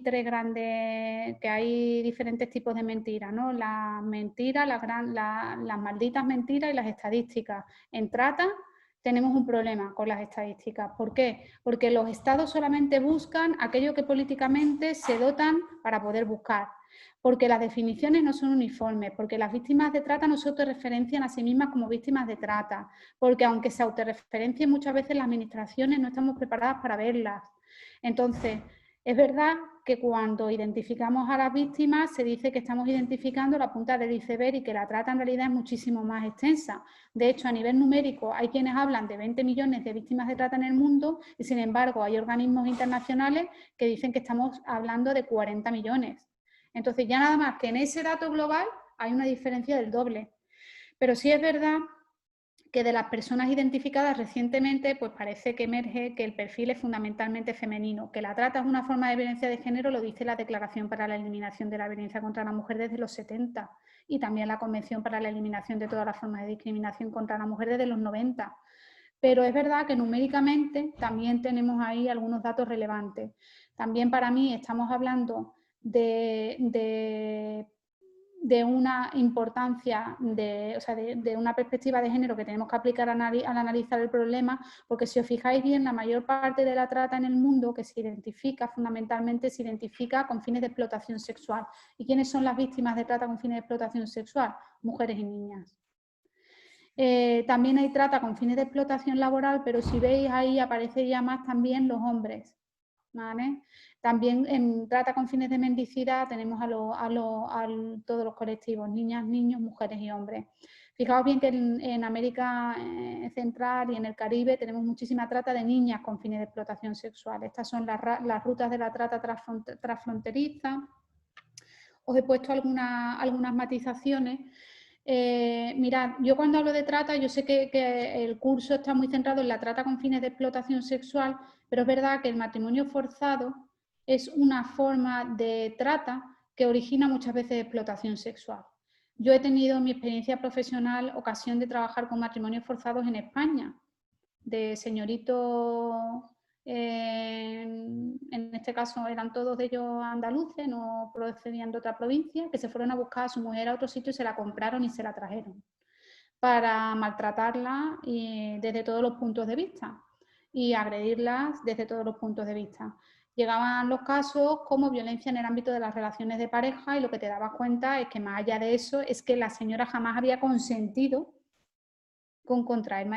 diferentes tipos de mentiras, ¿no? Las mentiras, las malditas mentiras y las estadísticas. En trata tenemos un problema con las estadísticas. ¿Por qué? Porque los estados solamente buscan aquello que políticamente se dotan para poder buscar. Porque las definiciones no son uniformes, porque las víctimas de trata no se autorreferencian a sí mismas como víctimas de trata, porque aunque se autorreferencien muchas veces las administraciones no estamos preparadas para verlas. Entonces, es verdad que cuando identificamos a las víctimas se dice que estamos identificando la punta del iceberg y que la trata en realidad es muchísimo más extensa. De hecho, a nivel numérico hay quienes hablan de 20 millones de víctimas de trata en el mundo y sin embargo hay organismos internacionales que dicen que estamos hablando de 40 millones. Entonces ya nada más que en ese dato global hay una diferencia del doble. Pero sí es verdad que de las personas identificadas recientemente, pues parece que emerge que el perfil es fundamentalmente femenino, que la trata es una forma de violencia de género, lo dice la Declaración para la Eliminación de la Violencia contra la Mujer desde los 70 y también la Convención para la Eliminación de todas las formas de discriminación contra la mujer desde los 90. Pero es verdad que numéricamente también tenemos ahí algunos datos relevantes. También para mí estamos hablando de una importancia, de una perspectiva de género que tenemos que aplicar al analizar el problema, porque si os fijáis bien, la mayor parte de la trata en el mundo que se identifica, fundamentalmente se identifica con fines de explotación sexual. ¿Y quiénes son las víctimas de trata con fines de explotación sexual? Mujeres y niñas. También hay trata con fines de explotación laboral, pero si veis ahí aparece ya más también los hombres, ¿vale? También en trata con fines de mendicidad tenemos a todos los colectivos, niñas, niños, mujeres y hombres. Fijaos bien que en América Central y en el Caribe tenemos muchísima trata de niñas con fines de explotación sexual. Estas son las rutas de la trata transfronteriza. Os he puesto algunas matizaciones. Mirad, yo cuando hablo de trata, yo sé que el curso está muy centrado en la trata con fines de explotación sexual, pero es verdad que el matrimonio forzado es una forma de trata que origina muchas veces explotación sexual. Yo he tenido en mi experiencia profesional ocasión de trabajar con matrimonios forzados en España, de señoritos, en este caso eran todos de ellos andaluces, no procedían de otra provincia, que se fueron a buscar a su mujer a otro sitio y se la compraron y se la trajeron para maltratarla desde todos los puntos de vista y agredirlas desde todos los puntos de vista. Llegaban los casos como violencia en el ámbito de las relaciones de pareja y lo que te dabas cuenta es que más allá de eso es que la señora jamás había consentido en contraer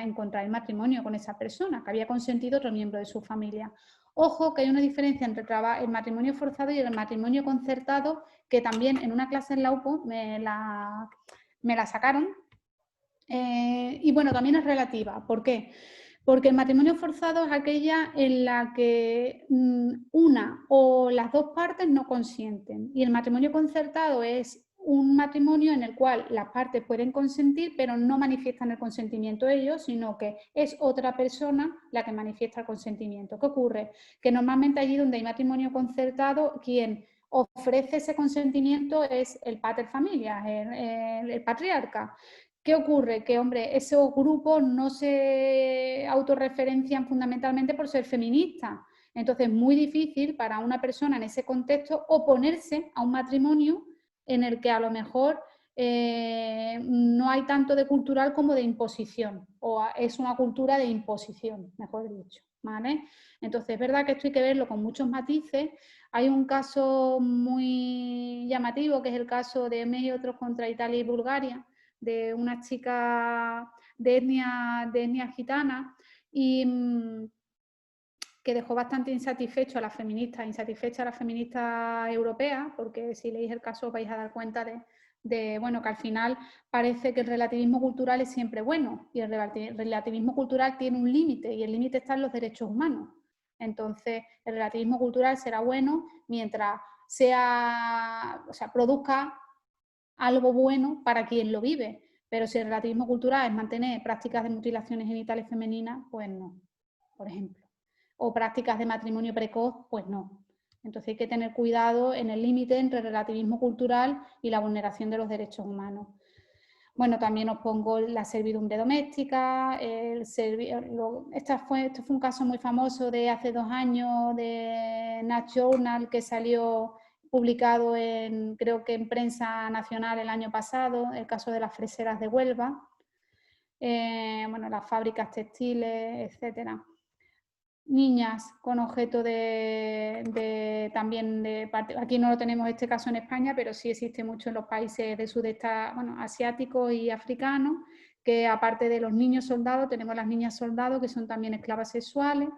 matrimonio con esa persona, que había consentido otro miembro de su familia. Ojo que hay una diferencia entre el matrimonio forzado y el matrimonio concertado, que también en una clase en la UPO me la sacaron. Y bueno, también es relativa. ¿Por qué? Porque el matrimonio forzado es aquella en la que una o las dos partes no consienten. Y el matrimonio concertado es un matrimonio en el cual las partes pueden consentir, pero no manifiestan el consentimiento ellos, sino que es otra persona la que manifiesta el consentimiento. ¿Qué ocurre? Que normalmente allí donde hay matrimonio concertado, quien ofrece ese consentimiento es el pater familias, el patriarca. ¿Qué ocurre? Que, hombre, esos grupos no se autorreferencian fundamentalmente por ser feministas. Entonces, es muy difícil para una persona en ese contexto oponerse a un matrimonio en el que a lo mejor no hay tanto de cultural como de imposición, o es una cultura de imposición, mejor dicho, ¿vale? Entonces, es verdad que esto hay que verlo con muchos matices. Hay un caso muy llamativo, que es el caso de Mes y otros contra Italia y Bulgaria, de una chica de etnia gitana y que dejó bastante insatisfecha a las feministas europeas, porque si leéis el caso os vais a dar cuenta bueno, que al final parece que el relativismo cultural es siempre bueno y el relativismo cultural tiene un límite y el límite está en los derechos humanos. Entonces, el relativismo cultural será bueno mientras produzca algo bueno para quien lo vive, pero si el relativismo cultural es mantener prácticas de mutilaciones genitales femeninas, pues no, por ejemplo. O prácticas de matrimonio precoz, pues no. Entonces hay que tener cuidado en el límite entre el relativismo cultural y la vulneración de los derechos humanos. Bueno, también os pongo la servidumbre doméstica. Este fue un caso muy famoso de hace 2 años de Nat Journal, que salió publicado creo que en prensa nacional el año pasado, el caso de las freseras de Huelva. bueno, las fábricas textiles, etcétera. Niñas con objeto también de parte, aquí no lo tenemos este caso en España, pero sí existe mucho en los países del sudeste, bueno, asiáticos y africanos, que aparte de los niños soldados, tenemos las niñas soldados que son también esclavas sexuales,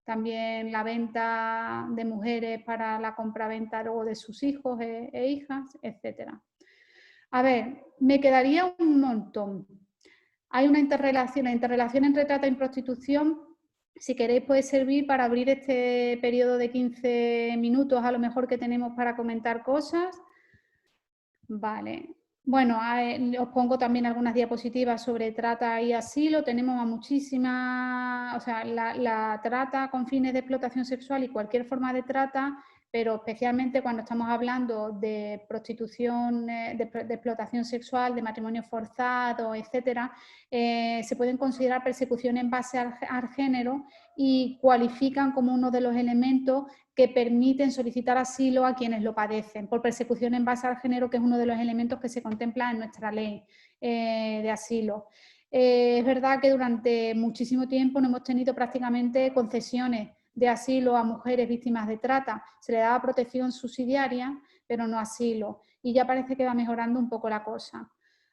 también la venta de mujeres para la compraventa luego de sus hijos e hijas, etcétera. A ver, me quedaría un montón. Hay una interrelación, la interrelación entre trata y prostitución, si queréis puede servir para abrir este periodo de 15 minutos a lo mejor que tenemos para comentar cosas. Vale. Bueno, os pongo también algunas diapositivas sobre trata y asilo. Tenemos a muchísimas, o sea, la trata con fines de explotación sexual y cualquier forma de trata, pero especialmente cuando estamos hablando de prostitución, de explotación sexual, de matrimonio forzado, etcétera, se pueden considerar persecuciones en base al género y cualifican como uno de los elementos que permiten solicitar asilo a quienes lo padecen, por persecución en base al género, que es uno de los elementos que se contempla en nuestra ley de asilo. Es verdad que durante muchísimo tiempo no hemos tenido prácticamente concesiones de asilo a mujeres víctimas de trata. Se le daba protección subsidiaria, pero no asilo. Y ya parece que va mejorando un poco la cosa.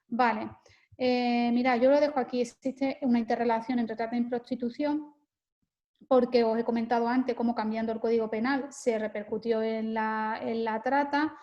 Vale. Mira, yo lo dejo aquí. Existe una interrelación entre trata y prostitución, porque os he comentado antes cómo cambiando el Código Penal se repercutió en la trata.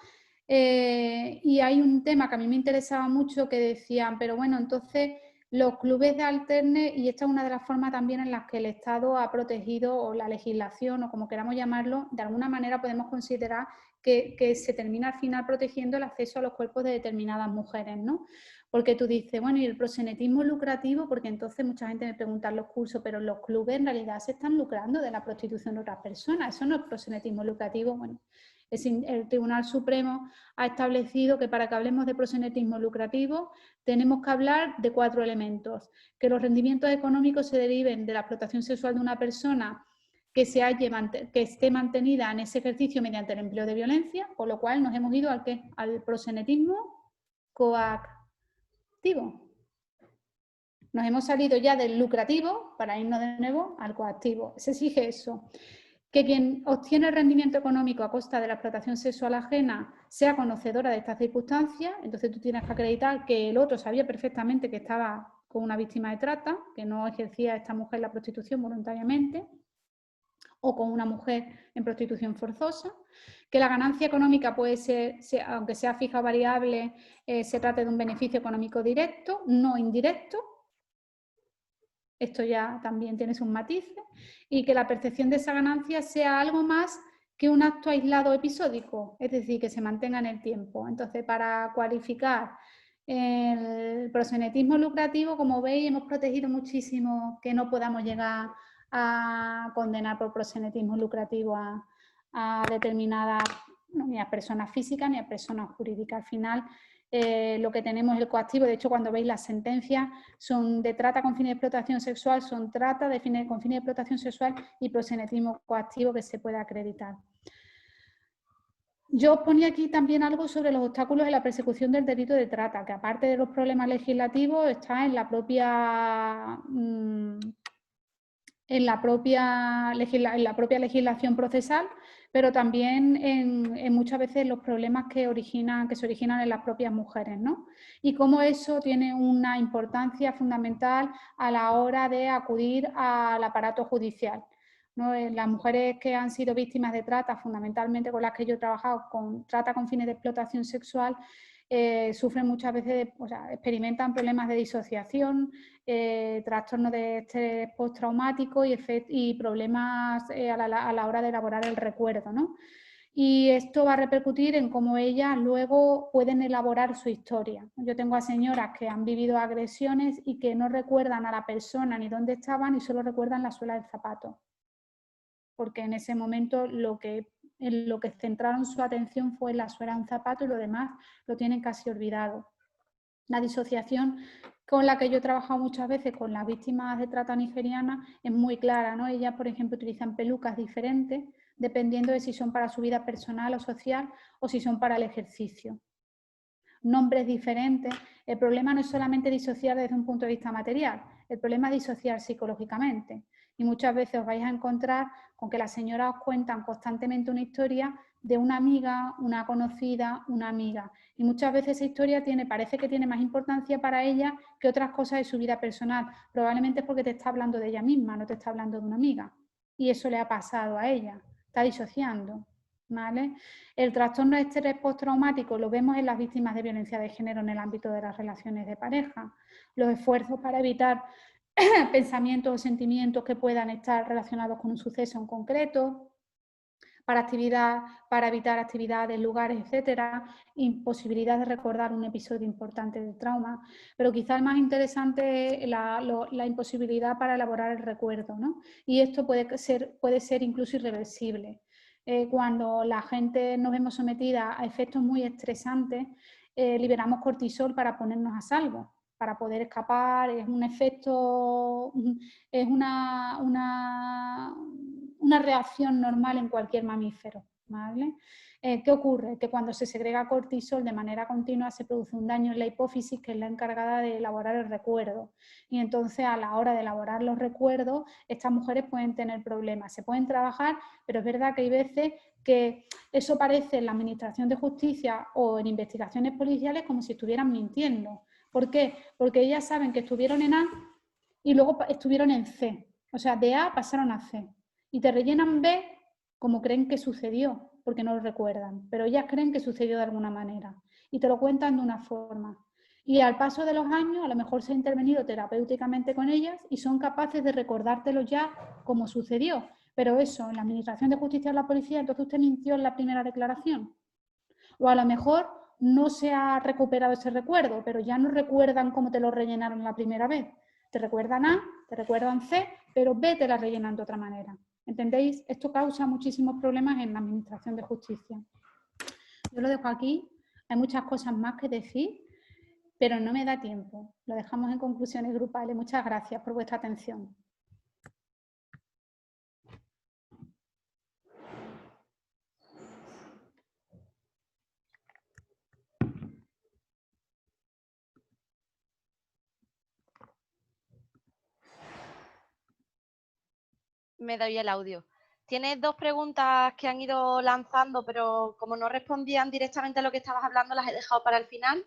Y hay un tema que a mí me interesaba mucho que decían, pero bueno, entonces los clubes de alterne, y esta es una de las formas también en las que el Estado ha protegido, o la legislación, o como queramos llamarlo, de alguna manera podemos considerar que se termina al final protegiendo el acceso a los cuerpos de determinadas mujeres, ¿no? Porque tú dices, bueno, y el proxenetismo es lucrativo, porque entonces mucha gente me pregunta en los cursos, pero los clubes en realidad se están lucrando de la prostitución de otras personas, eso no es proxenetismo lucrativo. Bueno, el Tribunal Supremo ha establecido que para que hablemos de proxenetismo lucrativo tenemos que hablar de 4 elementos: que los rendimientos económicos se deriven de la explotación sexual de una persona que esté mantenida en ese ejercicio mediante el empleo de violencia, con lo cual nos hemos ido al proxenetismo coactivo. Nos hemos salido ya del lucrativo para irnos de nuevo al coactivo. Se exige eso: que quien obtiene el rendimiento económico a costa de la explotación sexual ajena sea conocedora de estas circunstancias. Entonces tú tienes que acreditar que el otro sabía perfectamente que estaba con una víctima de trata, que no ejercía esta mujer la prostitución voluntariamente, o con una mujer en prostitución forzosa, que la ganancia económica puede ser, aunque sea fija o variable, se trate de un beneficio económico directo, no indirecto. Esto ya también tiene sus matices, y que la percepción de esa ganancia sea algo más que un acto aislado episódico, es decir, que se mantenga en el tiempo. Entonces, para cualificar el proxenetismo lucrativo, como veis, hemos protegido muchísimo que no podamos llegar a condenar por proxenetismo lucrativo a determinadas, ni a personas físicas ni a personas jurídicas. Al final, lo que tenemos es el coactivo. De hecho, cuando veis las sentencias son de trata con fines de explotación sexual, son trata con fines de explotación sexual y proxenetismo coactivo que se puede acreditar. Yo os ponía aquí también algo sobre los obstáculos en la persecución del delito de trata, que aparte de los problemas legislativos está en la propia legislación procesal, pero también en muchas veces los problemas que se originan en las propias mujeres, ¿no? Y cómo eso tiene una importancia fundamental a la hora de acudir al aparato judicial, ¿no? Las mujeres que han sido víctimas de trata, fundamentalmente con las que yo he trabajado, con trata con fines de explotación sexual, sufren muchas veces, experimentan problemas de disociación, trastornos de estrés postraumático y problemas a la hora de elaborar el recuerdo, ¿no? Y esto va a repercutir en cómo ellas luego pueden elaborar su historia. Yo tengo a señoras que han vivido agresiones y que no recuerdan a la persona ni dónde estaban y solo recuerdan la suela del zapato, porque en ese momento en lo que centraron su atención fue la suela de un zapato y lo demás lo tienen casi olvidado. La disociación con la que yo he trabajado muchas veces con las víctimas de trata nigeriana es muy clara, ¿no? Ellas, por ejemplo, utilizan pelucas diferentes dependiendo de si son para su vida personal o social o si son para el ejercicio. Nombres diferentes. El problema no es solamente disociar desde un punto de vista material, El problema es disociar psicológicamente. Y muchas veces os vais a encontrar con que las señoras os cuentan constantemente una historia de una amiga, una conocida, una amiga. Y muchas veces esa historia parece que tiene más importancia para ella que otras cosas de su vida personal. Probablemente es porque te está hablando de ella misma, no te está hablando de una amiga. Y eso le ha pasado a ella. Está disociando. ¿Vale? El trastorno de estrés postraumático lo vemos en las víctimas de violencia de género en el ámbito de las relaciones de pareja. Los esfuerzos para evitar pensamientos o sentimientos que puedan estar relacionados con un suceso en concreto, para evitar actividades, lugares, etcétera, imposibilidad de recordar un episodio importante de trauma, pero quizá el más interesante es la imposibilidad para elaborar el recuerdo, ¿no? Y esto puede ser incluso irreversible. Cuando la gente nos vemos sometida a efectos muy estresantes, liberamos cortisol para ponernos a salvo, para poder escapar. Es un efecto, es una reacción normal en cualquier mamífero, ¿vale? ¿Qué ocurre? Que cuando se segrega cortisol de manera continua se produce un daño en la hipófisis, que es la encargada de elaborar el recuerdo. Y entonces a la hora de elaborar los recuerdos, estas mujeres pueden tener problemas. Se pueden trabajar, pero es verdad que hay veces que eso parece en la Administración de Justicia o en investigaciones policiales como si estuvieran mintiendo. ¿Por qué? Porque ellas saben que estuvieron en A y luego estuvieron en C. O sea, de A pasaron a C. Y te rellenan B como creen que sucedió, porque no lo recuerdan. Pero ellas creen que sucedió de alguna manera. Y te lo cuentan de una forma. Y al paso de los años, a lo mejor se ha intervenido terapéuticamente con ellas y son capaces de recordártelo ya como sucedió. Pero eso, en la Administración de Justicia o la policía, entonces usted mintió en la primera declaración. O a lo mejor no se ha recuperado ese recuerdo, pero ya no recuerdan cómo te lo rellenaron la primera vez. Te recuerdan A, te recuerdan C, pero B te la rellenan de otra manera. ¿Entendéis? Esto causa muchísimos problemas en la Administración de Justicia. Yo lo dejo aquí. Hay muchas cosas más que decir, pero no me da tiempo. Lo dejamos en conclusiones grupales. Muchas gracias por vuestra atención. Me doy el audio. Tienes dos preguntas que han ido lanzando, pero como no respondían directamente a lo que estabas hablando, las he dejado para el final.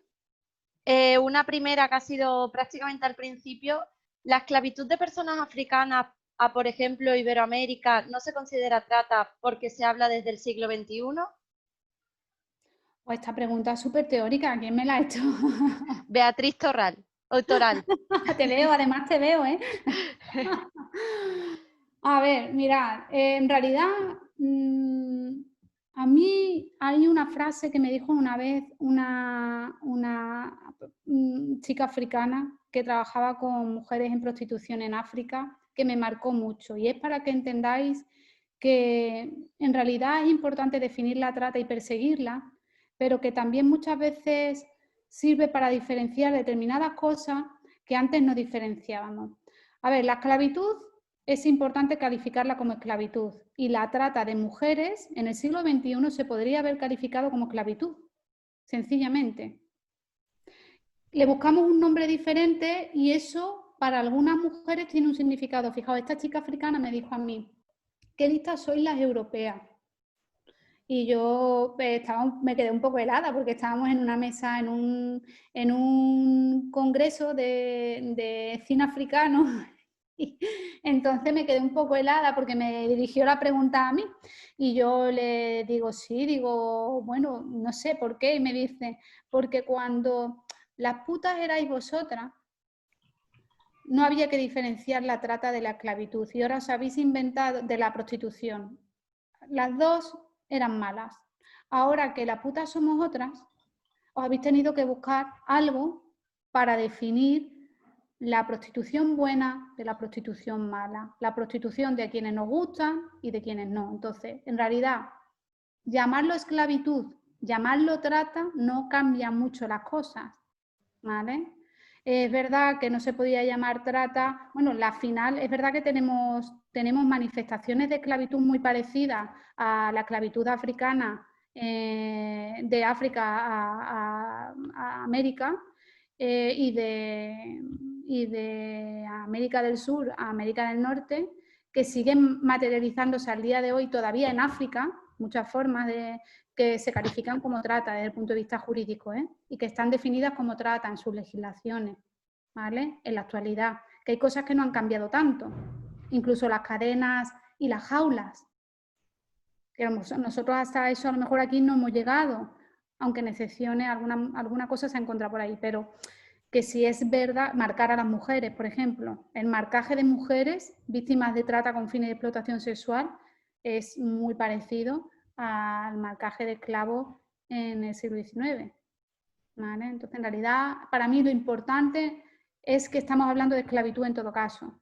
Una primera que ha sido prácticamente al principio. ¿La esclavitud de personas africanas a, por ejemplo, Iberoamérica no se considera trata porque se habla desde el siglo XXI? Pues esta pregunta es súper teórica. ¿Quién me la ha hecho? Beatriz Toral. Te veo, además te veo, ¿eh? A ver, mirad, en realidad a mí hay una frase que me dijo una vez una chica africana que trabajaba con mujeres en prostitución en África, que me marcó mucho, y es para que entendáis que en realidad es importante definir la trata y perseguirla, pero que también muchas veces sirve para diferenciar determinadas cosas que antes no diferenciábamos. A ver, la esclavitud es importante calificarla como esclavitud, y la trata de mujeres en el siglo XXI se podría haber calificado como esclavitud, sencillamente. Le buscamos un nombre diferente y eso para algunas mujeres tiene un significado. Fijaos, esta chica africana me dijo a mí: qué listas sois las europeas. Y yo me quedé un poco helada porque estábamos en una mesa, en un congreso de cine africano. Y entonces me quedé un poco helada porque me dirigió la pregunta a mí. Y yo le digo, sí, digo, bueno, no sé por qué. Y me dice, porque cuando las putas erais vosotras, no había que diferenciar la trata de la esclavitud. Y ahora os habéis inventado de la prostitución. Las dos eran malas. Ahora que las putas somos otras, os habéis tenido que buscar algo para definir la prostitución buena de la prostitución mala, la prostitución de quienes nos gustan y de quienes no. Entonces, en realidad, llamarlo esclavitud, llamarlo trata, no cambia mucho las cosas, ¿vale? Es verdad que no se podía llamar trata, bueno, la final, es verdad que tenemos manifestaciones de esclavitud muy parecidas a la esclavitud africana, de África a América, y y de América del Sur a América del Norte, que siguen materializándose al día de hoy todavía en África, muchas formas que se califican como trata desde el punto de vista jurídico, y que están definidas como trata en sus legislaciones, ¿vale? En la actualidad, que hay cosas que no han cambiado tanto, incluso las cadenas y las jaulas, que nosotros hasta eso a lo mejor aquí no hemos llegado, aunque en excepciones alguna cosa se ha encontrado por ahí, pero que si es verdad, marcar a las mujeres, por ejemplo, el marcaje de mujeres víctimas de trata con fines de explotación sexual es muy parecido al marcaje de esclavos en el siglo XIX, ¿vale? Entonces, en realidad, para mí lo importante es que estamos hablando de esclavitud en todo caso.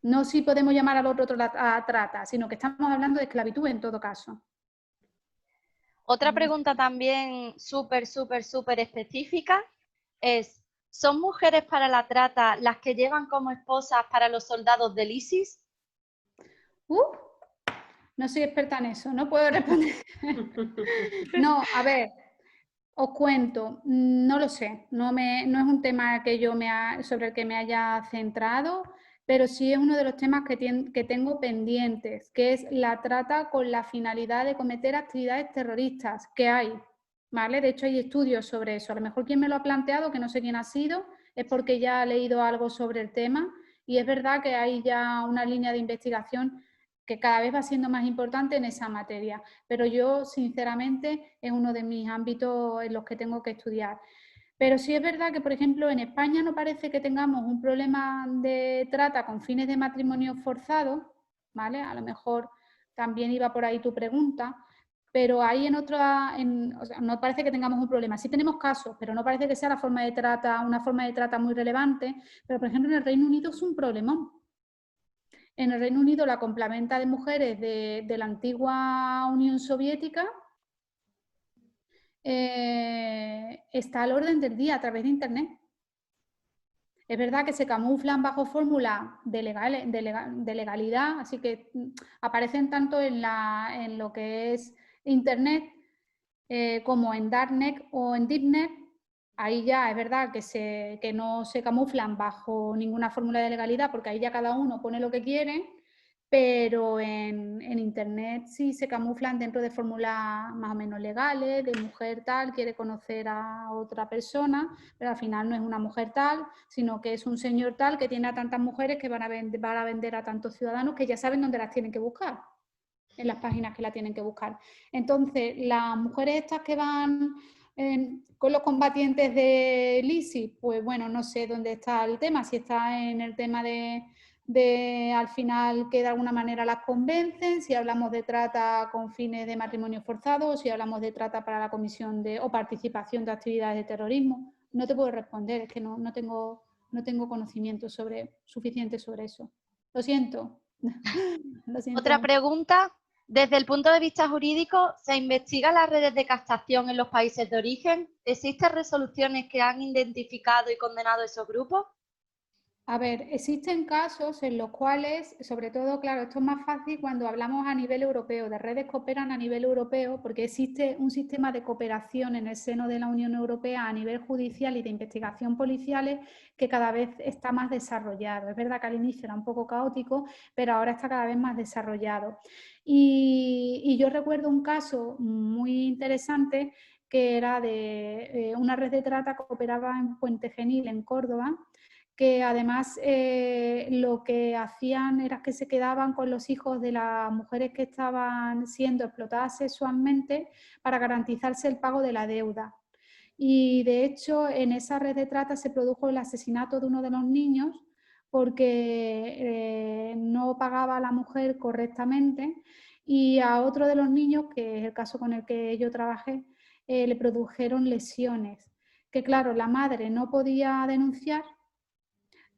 No si podemos llamar al otro trata, sino que estamos hablando de esclavitud en todo caso. Otra pregunta también súper específica es, ¿son mujeres para la trata las que llevan como esposas para los soldados del ISIS? No soy experta en eso, no puedo responder. No, a ver, os cuento, no lo sé, no es un tema que sobre el que me haya centrado, pero sí es uno de los temas que tengo pendientes, que es la trata con la finalidad de cometer actividades terroristas, que hay, ¿vale? De hecho hay estudios sobre eso. A lo mejor quien me lo ha planteado, que no sé quién ha sido, es porque ya ha leído algo sobre el tema y es verdad que hay ya una línea de investigación que cada vez va siendo más importante en esa materia, pero yo sinceramente es uno de mis ámbitos en los que tengo que estudiar. Pero sí es verdad que, por ejemplo, en España no parece que tengamos un problema de trata con fines de matrimonio forzado, ¿vale? A lo mejor también iba por ahí tu pregunta, pero ahí o sea, no parece que tengamos un problema. Sí tenemos casos, pero no parece que sea una forma de trata muy relevante, pero por ejemplo en el Reino Unido es un problemón. En el Reino Unido la complementa de mujeres de la antigua Unión Soviética está al orden del día a través de Internet. Es verdad que se camuflan bajo fórmula de legalidad, así que aparecen tanto en lo que es Internet como en Darknet o en Deepnet. Ahí ya es verdad que no se camuflan bajo ninguna fórmula de legalidad, porque ahí ya cada uno pone lo que quiere, pero en Internet sí se camuflan dentro de fórmulas más o menos legales, de mujer tal, quiere conocer a otra persona, pero al final no es una mujer tal, sino que es un señor tal que tiene a tantas mujeres que van a vender a tantos ciudadanos que ya saben dónde las tienen que buscar, en las páginas que la tienen que buscar. Entonces, las mujeres estas que van con los combatientes del ISIS, pues bueno, no sé dónde está el tema, si está en el tema de al final que de alguna manera las convencen, si hablamos de trata con fines de matrimonio forzado, o si hablamos de trata para la comisión o participación de actividades de terrorismo. No te puedo responder, es que no tengo conocimiento suficiente sobre eso. Lo siento. Lo siento Otra mucho. pregunta, desde el punto de vista jurídico, ¿se investigan las redes de captación en los países de origen? ¿Existen resoluciones que han identificado y condenado esos grupos? A ver, existen casos en los cuales, sobre todo, claro, esto es más fácil cuando hablamos a nivel europeo, de redes que operan a nivel europeo, porque existe un sistema de cooperación en el seno de la Unión Europea a nivel judicial y de investigación policiales que cada vez está más desarrollado. Es verdad que al inicio era un poco caótico, pero ahora está cada vez más desarrollado. Y yo recuerdo un caso muy interesante que era de una red de trata que operaba en Puente Genil, en Córdoba, que además lo que hacían era que se quedaban con los hijos de las mujeres que estaban siendo explotadas sexualmente para garantizarse el pago de la deuda. Y de hecho en esa red de trata se produjo el asesinato de uno de los niños porque no pagaba a la mujer correctamente, y a otro de los niños, que es el caso con el que yo trabajé, le produjeron lesiones que claro, la madre no podía denunciar,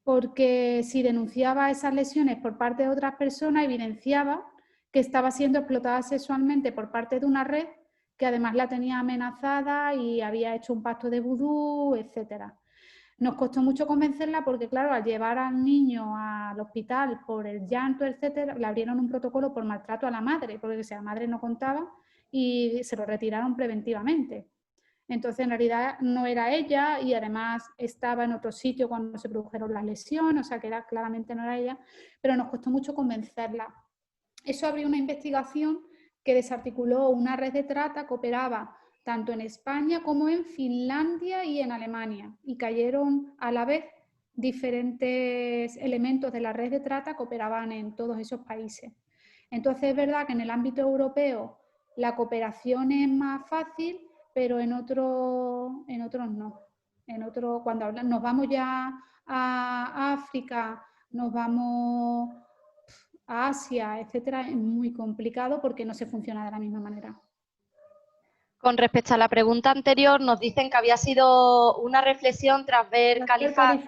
porque si denunciaba esas lesiones por parte de otras personas, evidenciaba que estaba siendo explotada sexualmente por parte de una red que además la tenía amenazada y había hecho un pacto de vudú, etc. Nos costó mucho convencerla porque, claro, al llevar al niño al hospital por el llanto, etc., le abrieron un protocolo por maltrato a la madre, porque si la madre no contaba, y se lo retiraron preventivamente. Entonces, en realidad no era ella y además estaba en otro sitio cuando se produjeron las lesiones, o sea que claramente no era ella, pero nos costó mucho convencerla. Eso abrió una investigación que desarticuló una red de trata que operaba tanto en España como en Finlandia y en Alemania, y cayeron a la vez diferentes elementos de la red de trata que operaban en todos esos países. Entonces es verdad que en el ámbito europeo la cooperación es más fácil, pero en otros no. Cuando nos vamos ya a África, nos vamos a Asia, etcétera, es muy complicado porque no se funciona de la misma manera. Con respecto a la pregunta anterior, nos dicen que había sido una reflexión tras ver Califat.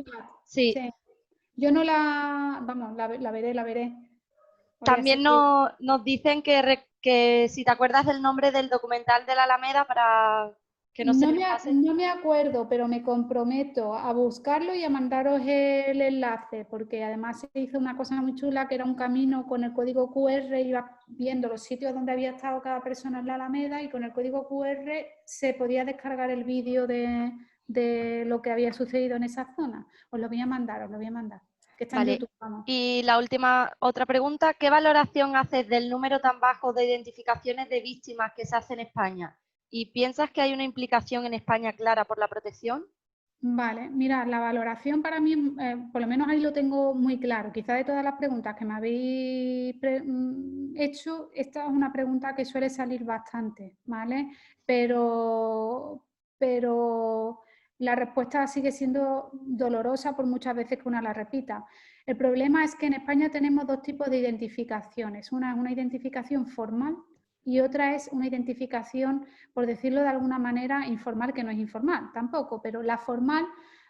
Sí. Sí. Yo no vamos, la veré. También nos dicen que si te acuerdas del nombre del documental de la Alameda para que no se nos pase. No me acuerdo, pero me comprometo a buscarlo y a mandaros el enlace, porque además se hizo una cosa muy chula que era un camino con el código QR, iba viendo los sitios donde había estado cada persona en la Alameda y con el código QR se podía descargar el vídeo de lo que había sucedido en esa zona. Os lo voy a mandar, que está en YouTube. Vamos. Y la otra pregunta, ¿qué valoración haces del número tan bajo de identificaciones de víctimas que se hace en España? ¿Y piensas que hay una implicación en España clara por la protección? Vale, mira, la valoración para mí, por lo menos ahí lo tengo muy claro. Quizá de todas las preguntas que me habéis hecho, esta es una pregunta que suele salir bastante, ¿vale? Pero la respuesta sigue siendo dolorosa por muchas veces que una la repita. El problema es que en España tenemos dos tipos de identificaciones. Una es una identificación formal y otra es una identificación, por decirlo de alguna manera, informal, que no es informal tampoco, pero la formal,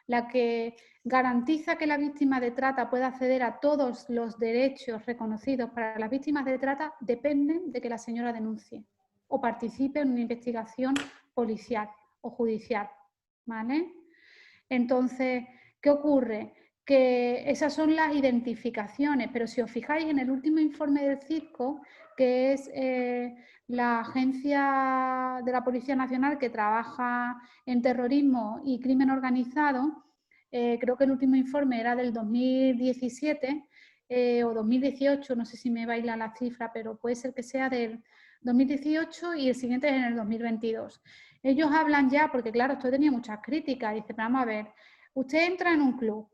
la que garantiza que la víctima de trata pueda acceder a todos los derechos reconocidos para las víctimas de trata, dependen de que la señora denuncie o participe en una investigación policial o judicial, ¿vale? Entonces, ¿qué ocurre? Que esas son las identificaciones, pero si os fijáis en el último informe del CISCO, que es la agencia de la Policía Nacional que trabaja en terrorismo y crimen organizado, creo que el último informe era del 2017 o 2018, no sé si me baila la cifra, pero puede ser que sea del 2018 y el siguiente es en el 2022. Ellos hablan ya, porque claro, esto tenía muchas críticas, dice, pero vamos a ver, usted entra en un club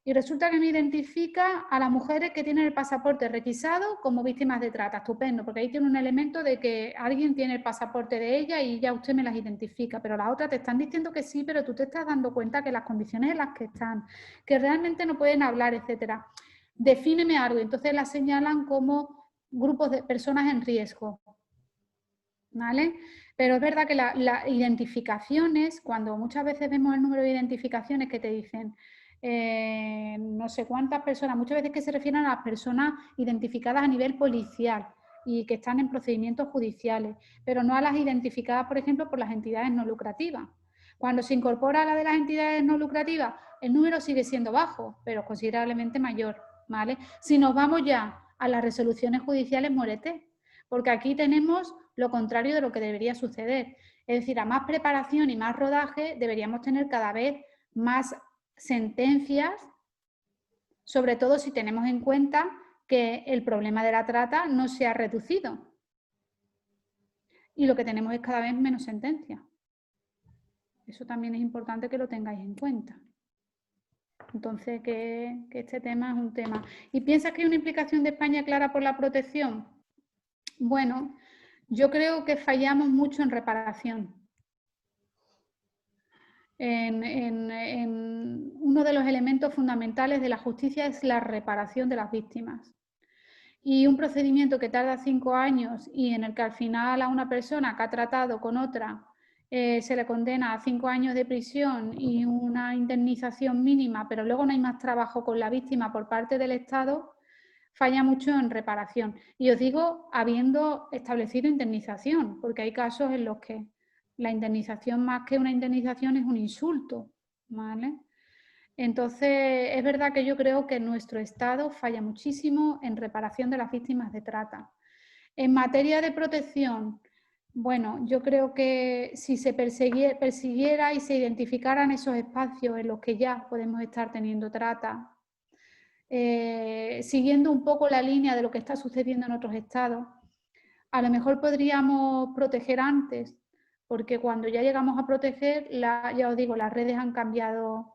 y resulta que me identifica a las mujeres que tienen el pasaporte requisado como víctimas de trata. Estupendo, porque ahí tiene un elemento de que alguien tiene el pasaporte de ella y ya usted me las identifica, pero las otras te están diciendo que sí, pero tú te estás dando cuenta que las condiciones en las que están, que realmente no pueden hablar, etcétera. Defíneme algo, entonces las señalan como grupos de personas en riesgo, ¿vale? Pero es verdad que las identificaciones, cuando muchas veces vemos el número de identificaciones que te dicen no sé cuántas personas, muchas veces que se refieren a las personas identificadas a nivel policial y que están en procedimientos judiciales, pero no a las identificadas, por ejemplo, por las entidades no lucrativas. Cuando se incorpora la de las entidades no lucrativas, el número sigue siendo bajo, pero considerablemente mayor, ¿vale? Si nos vamos ya a las resoluciones judiciales, muérete, porque aquí tenemos lo contrario de lo que debería suceder. Es decir, a más preparación y más rodaje deberíamos tener cada vez más sentencias, sobre todo si tenemos en cuenta que el problema de la trata no se ha reducido. Y lo que tenemos es cada vez menos sentencias. Eso también es importante que lo tengáis en cuenta. Entonces, que este tema es un tema. ¿Y piensas que hay una implicación de España clara por la protección? Bueno, yo creo que fallamos mucho en reparación. Uno de los elementos fundamentales de la justicia es la reparación de las víctimas. Y un procedimiento que tarda 5 años y en el que al final a una persona que ha tratado con otra se le condena a 5 años de prisión y una indemnización mínima, pero luego no hay más trabajo con la víctima por parte del Estado, falla mucho en reparación. Y os digo, habiendo establecido indemnización, porque hay casos en los que la indemnización más que una indemnización es un insulto, ¿vale? Entonces, es verdad que yo creo que nuestro Estado falla muchísimo en reparación de las víctimas de trata. En materia de protección, Bueno, yo creo que si se persiguiera y se identificaran esos espacios en los que ya podemos estar teniendo trata, siguiendo un poco la línea de lo que está sucediendo en otros estados, a lo mejor podríamos proteger antes, porque cuando ya llegamos a proteger, ya os digo, las redes han cambiado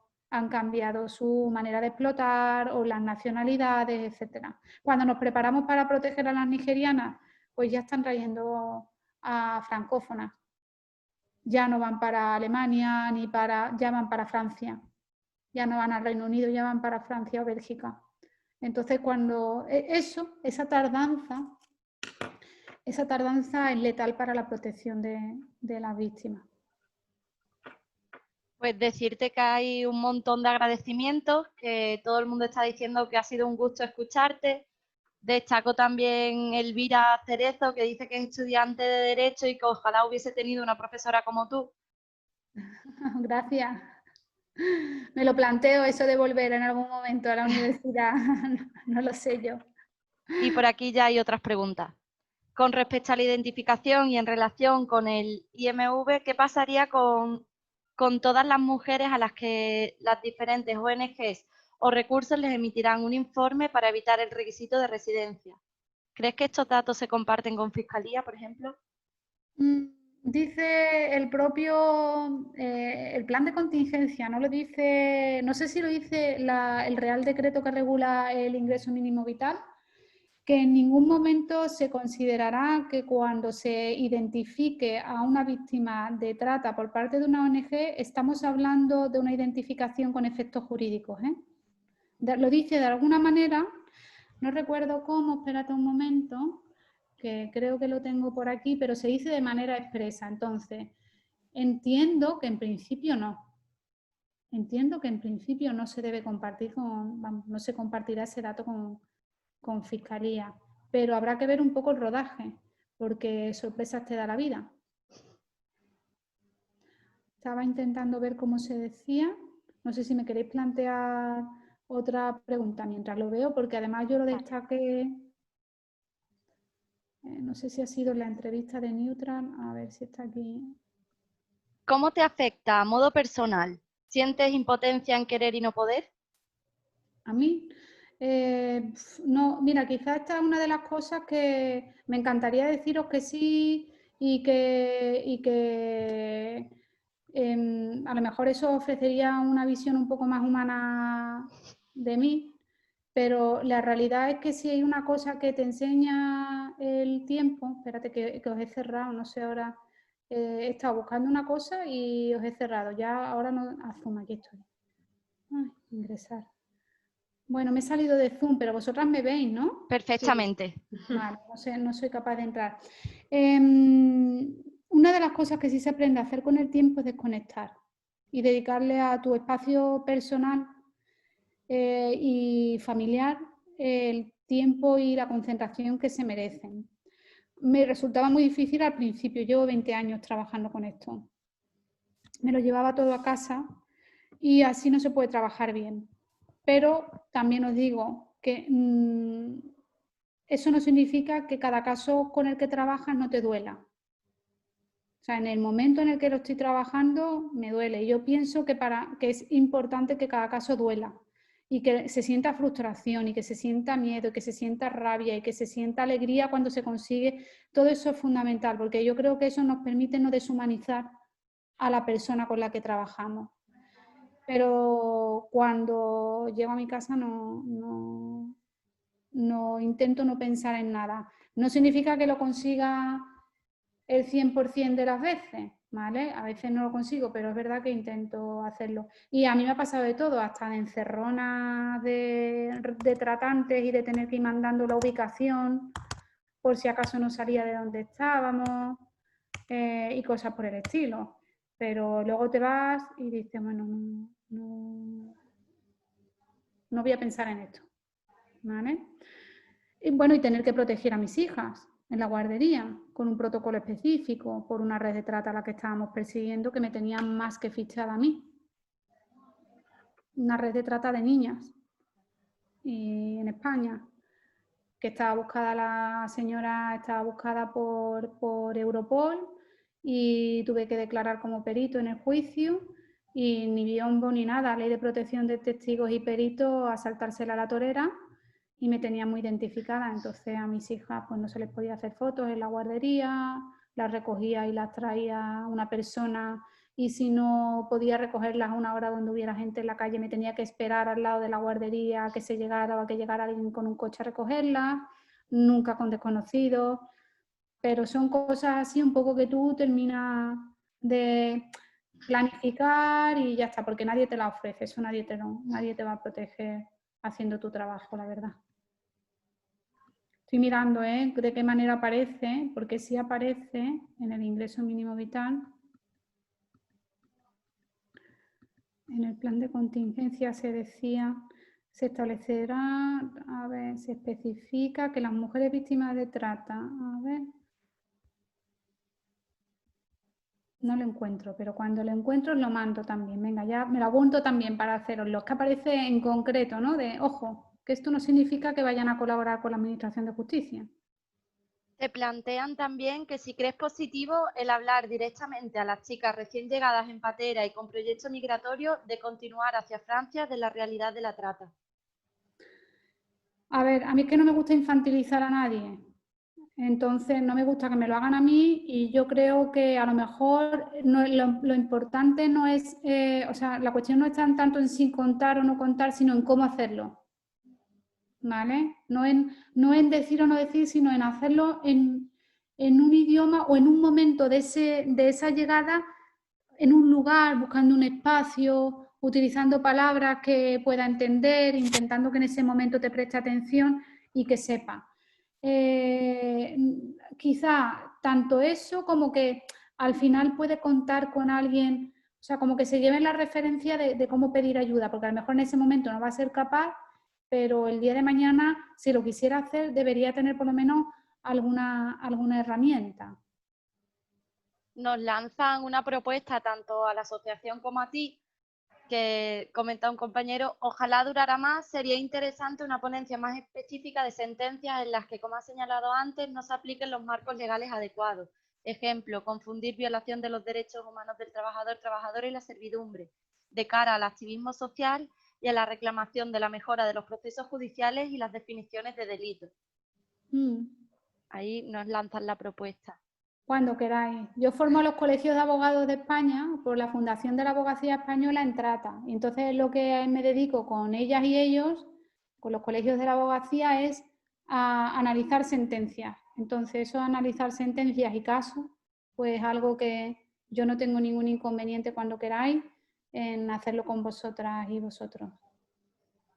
su manera de explotar o las nacionalidades, etcétera. Cuando nos preparamos para proteger a las nigerianas, pues ya están trayendo a francófonas. Ya no van para Alemania ya van para Francia. Ya no van al Reino Unido, ya van para Francia o Bélgica. Entonces, cuando esa tardanza es letal para la protección de las víctimas. Pues decirte que hay un montón de agradecimientos, que todo el mundo está diciendo que ha sido un gusto escucharte. Destaco también Elvira Cerezo, que dice que es estudiante de Derecho y que ojalá hubiese tenido una profesora como tú. Gracias. Me lo planteo eso de volver en algún momento a la universidad, no lo sé yo. Y por aquí ya hay otras preguntas. Con respecto a la identificación y en relación con el IMV, ¿qué pasaría con todas las mujeres a las que las diferentes ONGs o recursos les emitirán un informe para evitar el requisito de residencia? ¿Crees que estos datos se comparten con Fiscalía, por ejemplo? Dice el propio, el plan de contingencia, no lo dice, no sé si lo dice el Real Decreto que regula el ingreso mínimo vital, que en ningún momento se considerará que cuando se identifique a una víctima de trata por parte de una ONG, estamos hablando de una identificación con efectos jurídicos. Lo dice de alguna manera, no recuerdo cómo, espérate un momento, que creo que lo tengo por aquí, pero se dice de manera expresa. Entonces, entiendo que en principio no. Entiendo que en principio no se debe compartir no se compartirá ese dato con Fiscalía, pero habrá que ver un poco el rodaje, porque sorpresas te da la vida. Estaba intentando ver cómo se decía. No sé si me queréis plantear otra pregunta mientras lo veo, porque además yo lo destaqué, no sé si ha sido en la entrevista de Neutral, a ver si está aquí. ¿Cómo te afecta a modo personal? ¿Sientes impotencia en querer y no poder? A mí, no, mira, quizás esta es una de las cosas que me encantaría deciros que sí y que a lo mejor eso ofrecería una visión un poco más humana de mí, pero la realidad es que si hay una cosa que te enseña el tiempo, espérate que os he cerrado, no sé ahora, he estado buscando una cosa y os he cerrado, ya ahora no, Zoom, aquí estoy. Ay, ingresar. Bueno, me he salido de Zoom, pero vosotras me veis, ¿no? Perfectamente. Sí. Vale, no soy capaz de entrar. Una de las cosas que sí se aprende a hacer con el tiempo es desconectar y dedicarle a tu espacio personal y familiar el tiempo y la concentración que se merecen. Me resultaba muy difícil al principio, llevo 20 años trabajando con esto. Me lo llevaba todo a casa y así no se puede trabajar bien. Pero también os digo que eso no significa que cada caso con el que trabajas no te duela. O sea, en el momento en el que lo estoy trabajando, me duele. Yo pienso que es importante que cada caso duela y que se sienta frustración y que se sienta miedo, y que se sienta rabia y que se sienta alegría cuando se consigue. Todo eso es fundamental porque yo creo que eso nos permite no deshumanizar a la persona con la que trabajamos. Pero cuando llego a mi casa no intento no pensar en nada. No significa que lo consiga el 100% de las veces, ¿vale? A veces no lo consigo, pero es verdad que intento hacerlo. Y a mí me ha pasado de todo, hasta de encerronas de tratantes y de tener que ir mandando la ubicación por si acaso no salía de donde estábamos y cosas por el estilo. Pero luego te vas y dices, bueno, no voy a pensar en esto, ¿vale? Y bueno, y tener que proteger a mis hijas en la guardería con un protocolo específico por una red de trata a la que estábamos persiguiendo que me tenían más que fichada a mí. Una red de trata de niñas y en España. que estaba buscada, la señora estaba buscada por Europol y tuve que declarar como perito en el juicio y ni biombo ni nada, ley de protección de testigos y peritos, a saltársela a la torera y me tenía muy identificada, entonces a mis hijas pues no se les podía hacer fotos en la guardería, las recogía y las traía una persona y si no podía recogerlas a una hora donde hubiera gente en la calle me tenía que esperar al lado de la guardería a que se llegara o a que llegara alguien con un coche a recogerlas, nunca con desconocidos, pero son cosas así un poco que tú terminas de planificar y ya está, porque nadie te la ofrece, eso nadie te va a proteger haciendo tu trabajo, la verdad. Estoy mirando de qué manera aparece, porque sí aparece en el ingreso mínimo vital. En el plan de contingencia se decía, se establecerá, a ver, se especifica que las mujeres víctimas de trata, a ver, no lo encuentro, pero cuando lo encuentro lo mando también. Venga, ya me lo apunto también para haceros. Los que aparece en concreto, ¿no? De, ojo, que esto no significa que vayan a colaborar con la Administración de Justicia. Te plantean también que si crees positivo el hablar directamente a las chicas recién llegadas en patera y con proyecto migratorio de continuar hacia Francia de la realidad de la trata. A ver, a mí es que no me gusta infantilizar a nadie. Entonces no me gusta que me lo hagan a mí y yo creo que a lo mejor no, lo importante no es, o sea, la cuestión no está tanto en si contar o no contar, sino en cómo hacerlo, ¿vale? No en decir o no decir, sino en hacerlo en un idioma o en un momento de esa llegada, en un lugar, buscando un espacio, utilizando palabras que pueda entender, intentando que en ese momento te preste atención y que sepa. Quizá tanto eso como que al final puede contar con alguien, o sea, como que se lleven la referencia de cómo pedir ayuda, porque a lo mejor en ese momento no va a ser capaz, pero el día de mañana, si lo quisiera hacer, debería tener por lo menos alguna herramienta. Nos lanzan una propuesta tanto a la asociación como a ti, que comenta un compañero, ojalá durara más, sería interesante una ponencia más específica de sentencias en las que, como ha señalado antes, no se apliquen los marcos legales adecuados. Ejemplo, confundir violación de los derechos humanos del trabajador, trabajadora y la servidumbre, de cara al activismo social y a la reclamación de la mejora de los procesos judiciales y las definiciones de delito. Ahí nos lanzan la propuesta. Cuando queráis. Yo formo los colegios de abogados de España por la Fundación de la Abogacía Española en Trata. Y entonces lo que me dedico con ellas y ellos, con los colegios de la abogacía, es a analizar sentencias. Entonces eso, analizar sentencias y casos, pues algo que yo no tengo ningún inconveniente cuando queráis en hacerlo con vosotras y vosotros.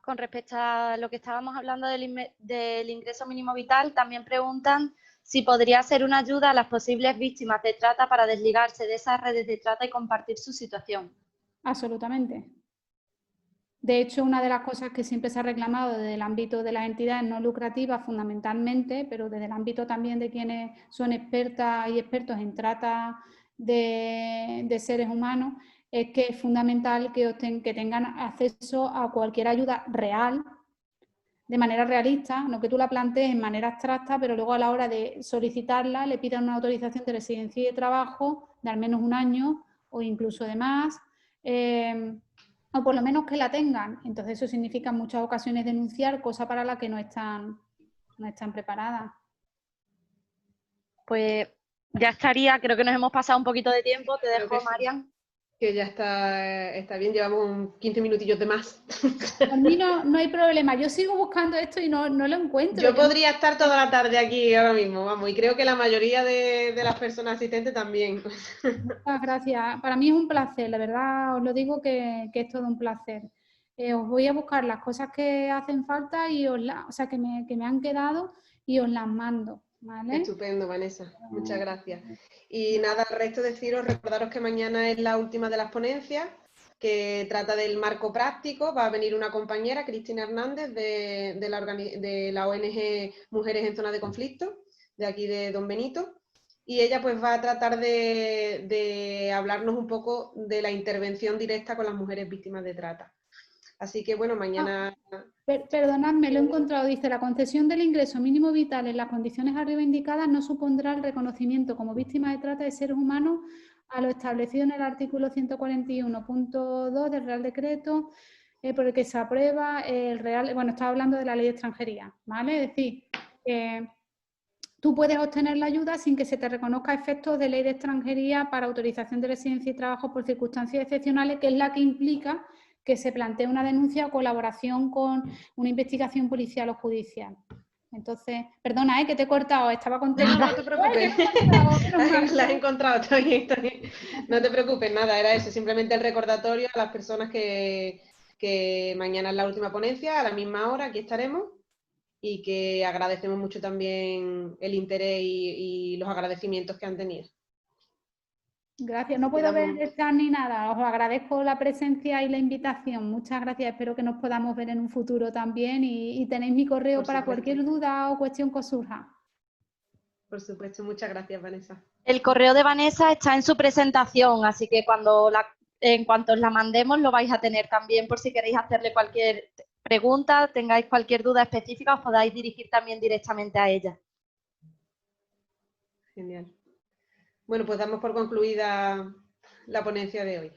Con respecto a lo que estábamos hablando del ingreso mínimo vital, también preguntan si podría ser una ayuda a las posibles víctimas de trata para desligarse de esas redes de trata y compartir su situación. Absolutamente. De hecho, una de las cosas que siempre se ha reclamado desde el ámbito de las entidades no lucrativas fundamentalmente, pero desde el ámbito también de quienes son expertas y expertos en trata de seres humanos, es que es fundamental que tengan acceso a cualquier ayuda real, de manera realista, no que tú la plantees en manera abstracta, pero luego a la hora de solicitarla le pidan una autorización de residencia y de trabajo de al menos un año o incluso de más, o por lo menos que la tengan. Entonces eso significa en muchas ocasiones denunciar, cosa para la que no están preparadas. Pues ya estaría, creo que nos hemos pasado un poquito de tiempo, te dejo, Marian. Que ya está bien, llevamos 15 minutillos de más. Por mí no hay problema, yo sigo buscando esto y no lo encuentro. Yo podría estar toda la tarde aquí ahora mismo, vamos, y creo que la mayoría de las personas asistentes también. Muchas gracias, para mí es un placer, de verdad os lo digo que es todo un placer. Os voy a buscar las cosas que hacen falta y que me han quedado y os las mando, ¿vale? Estupendo, Vanessa, muchas gracias. Y nada, al resto recordaros que mañana es la última de las ponencias, que trata del marco práctico. Va a venir una compañera, Cristina Hernández, de la ONG Mujeres en Zona de Conflicto, de aquí de Don Benito, y ella pues va a tratar de hablarnos un poco de la intervención directa con las mujeres víctimas de trata. Así que bueno, mañana... Perdonadme, lo he encontrado. Dice, la concesión del ingreso mínimo vital en las condiciones arriba indicadas no supondrá el reconocimiento como víctima de trata de seres humanos a lo establecido en el artículo 141.2 del Real Decreto por el que se aprueba el Real... Bueno, estaba hablando de la Ley de Extranjería, ¿vale? Es decir, tú puedes obtener la ayuda sin que se te reconozca efectos de Ley de Extranjería para autorización de residencia y trabajo por circunstancias excepcionales, que es la que implica que se plantee una denuncia o colaboración con una investigación policial o judicial. Entonces, perdona, que te he cortado, estaba contenta. No, no te preocupes. La he encontrado, está bien. No te preocupes, nada, era eso, simplemente el recordatorio a las personas que mañana es la última ponencia, a la misma hora, aquí estaremos, y que agradecemos mucho también el interés y los agradecimientos que han tenido. Gracias, no puedo ver el chat ni nada, os agradezco la presencia y la invitación, muchas gracias, espero que nos podamos ver en un futuro también y tenéis mi correo para cualquier duda o cuestión que os surja. Por supuesto, muchas gracias, Vanessa. El correo de Vanessa está en su presentación, así que en cuanto os la mandemos lo vais a tener también por si queréis hacerle cualquier pregunta, tengáis cualquier duda específica, os podáis dirigir también directamente a ella. Genial. Bueno, pues damos por concluida la ponencia de hoy.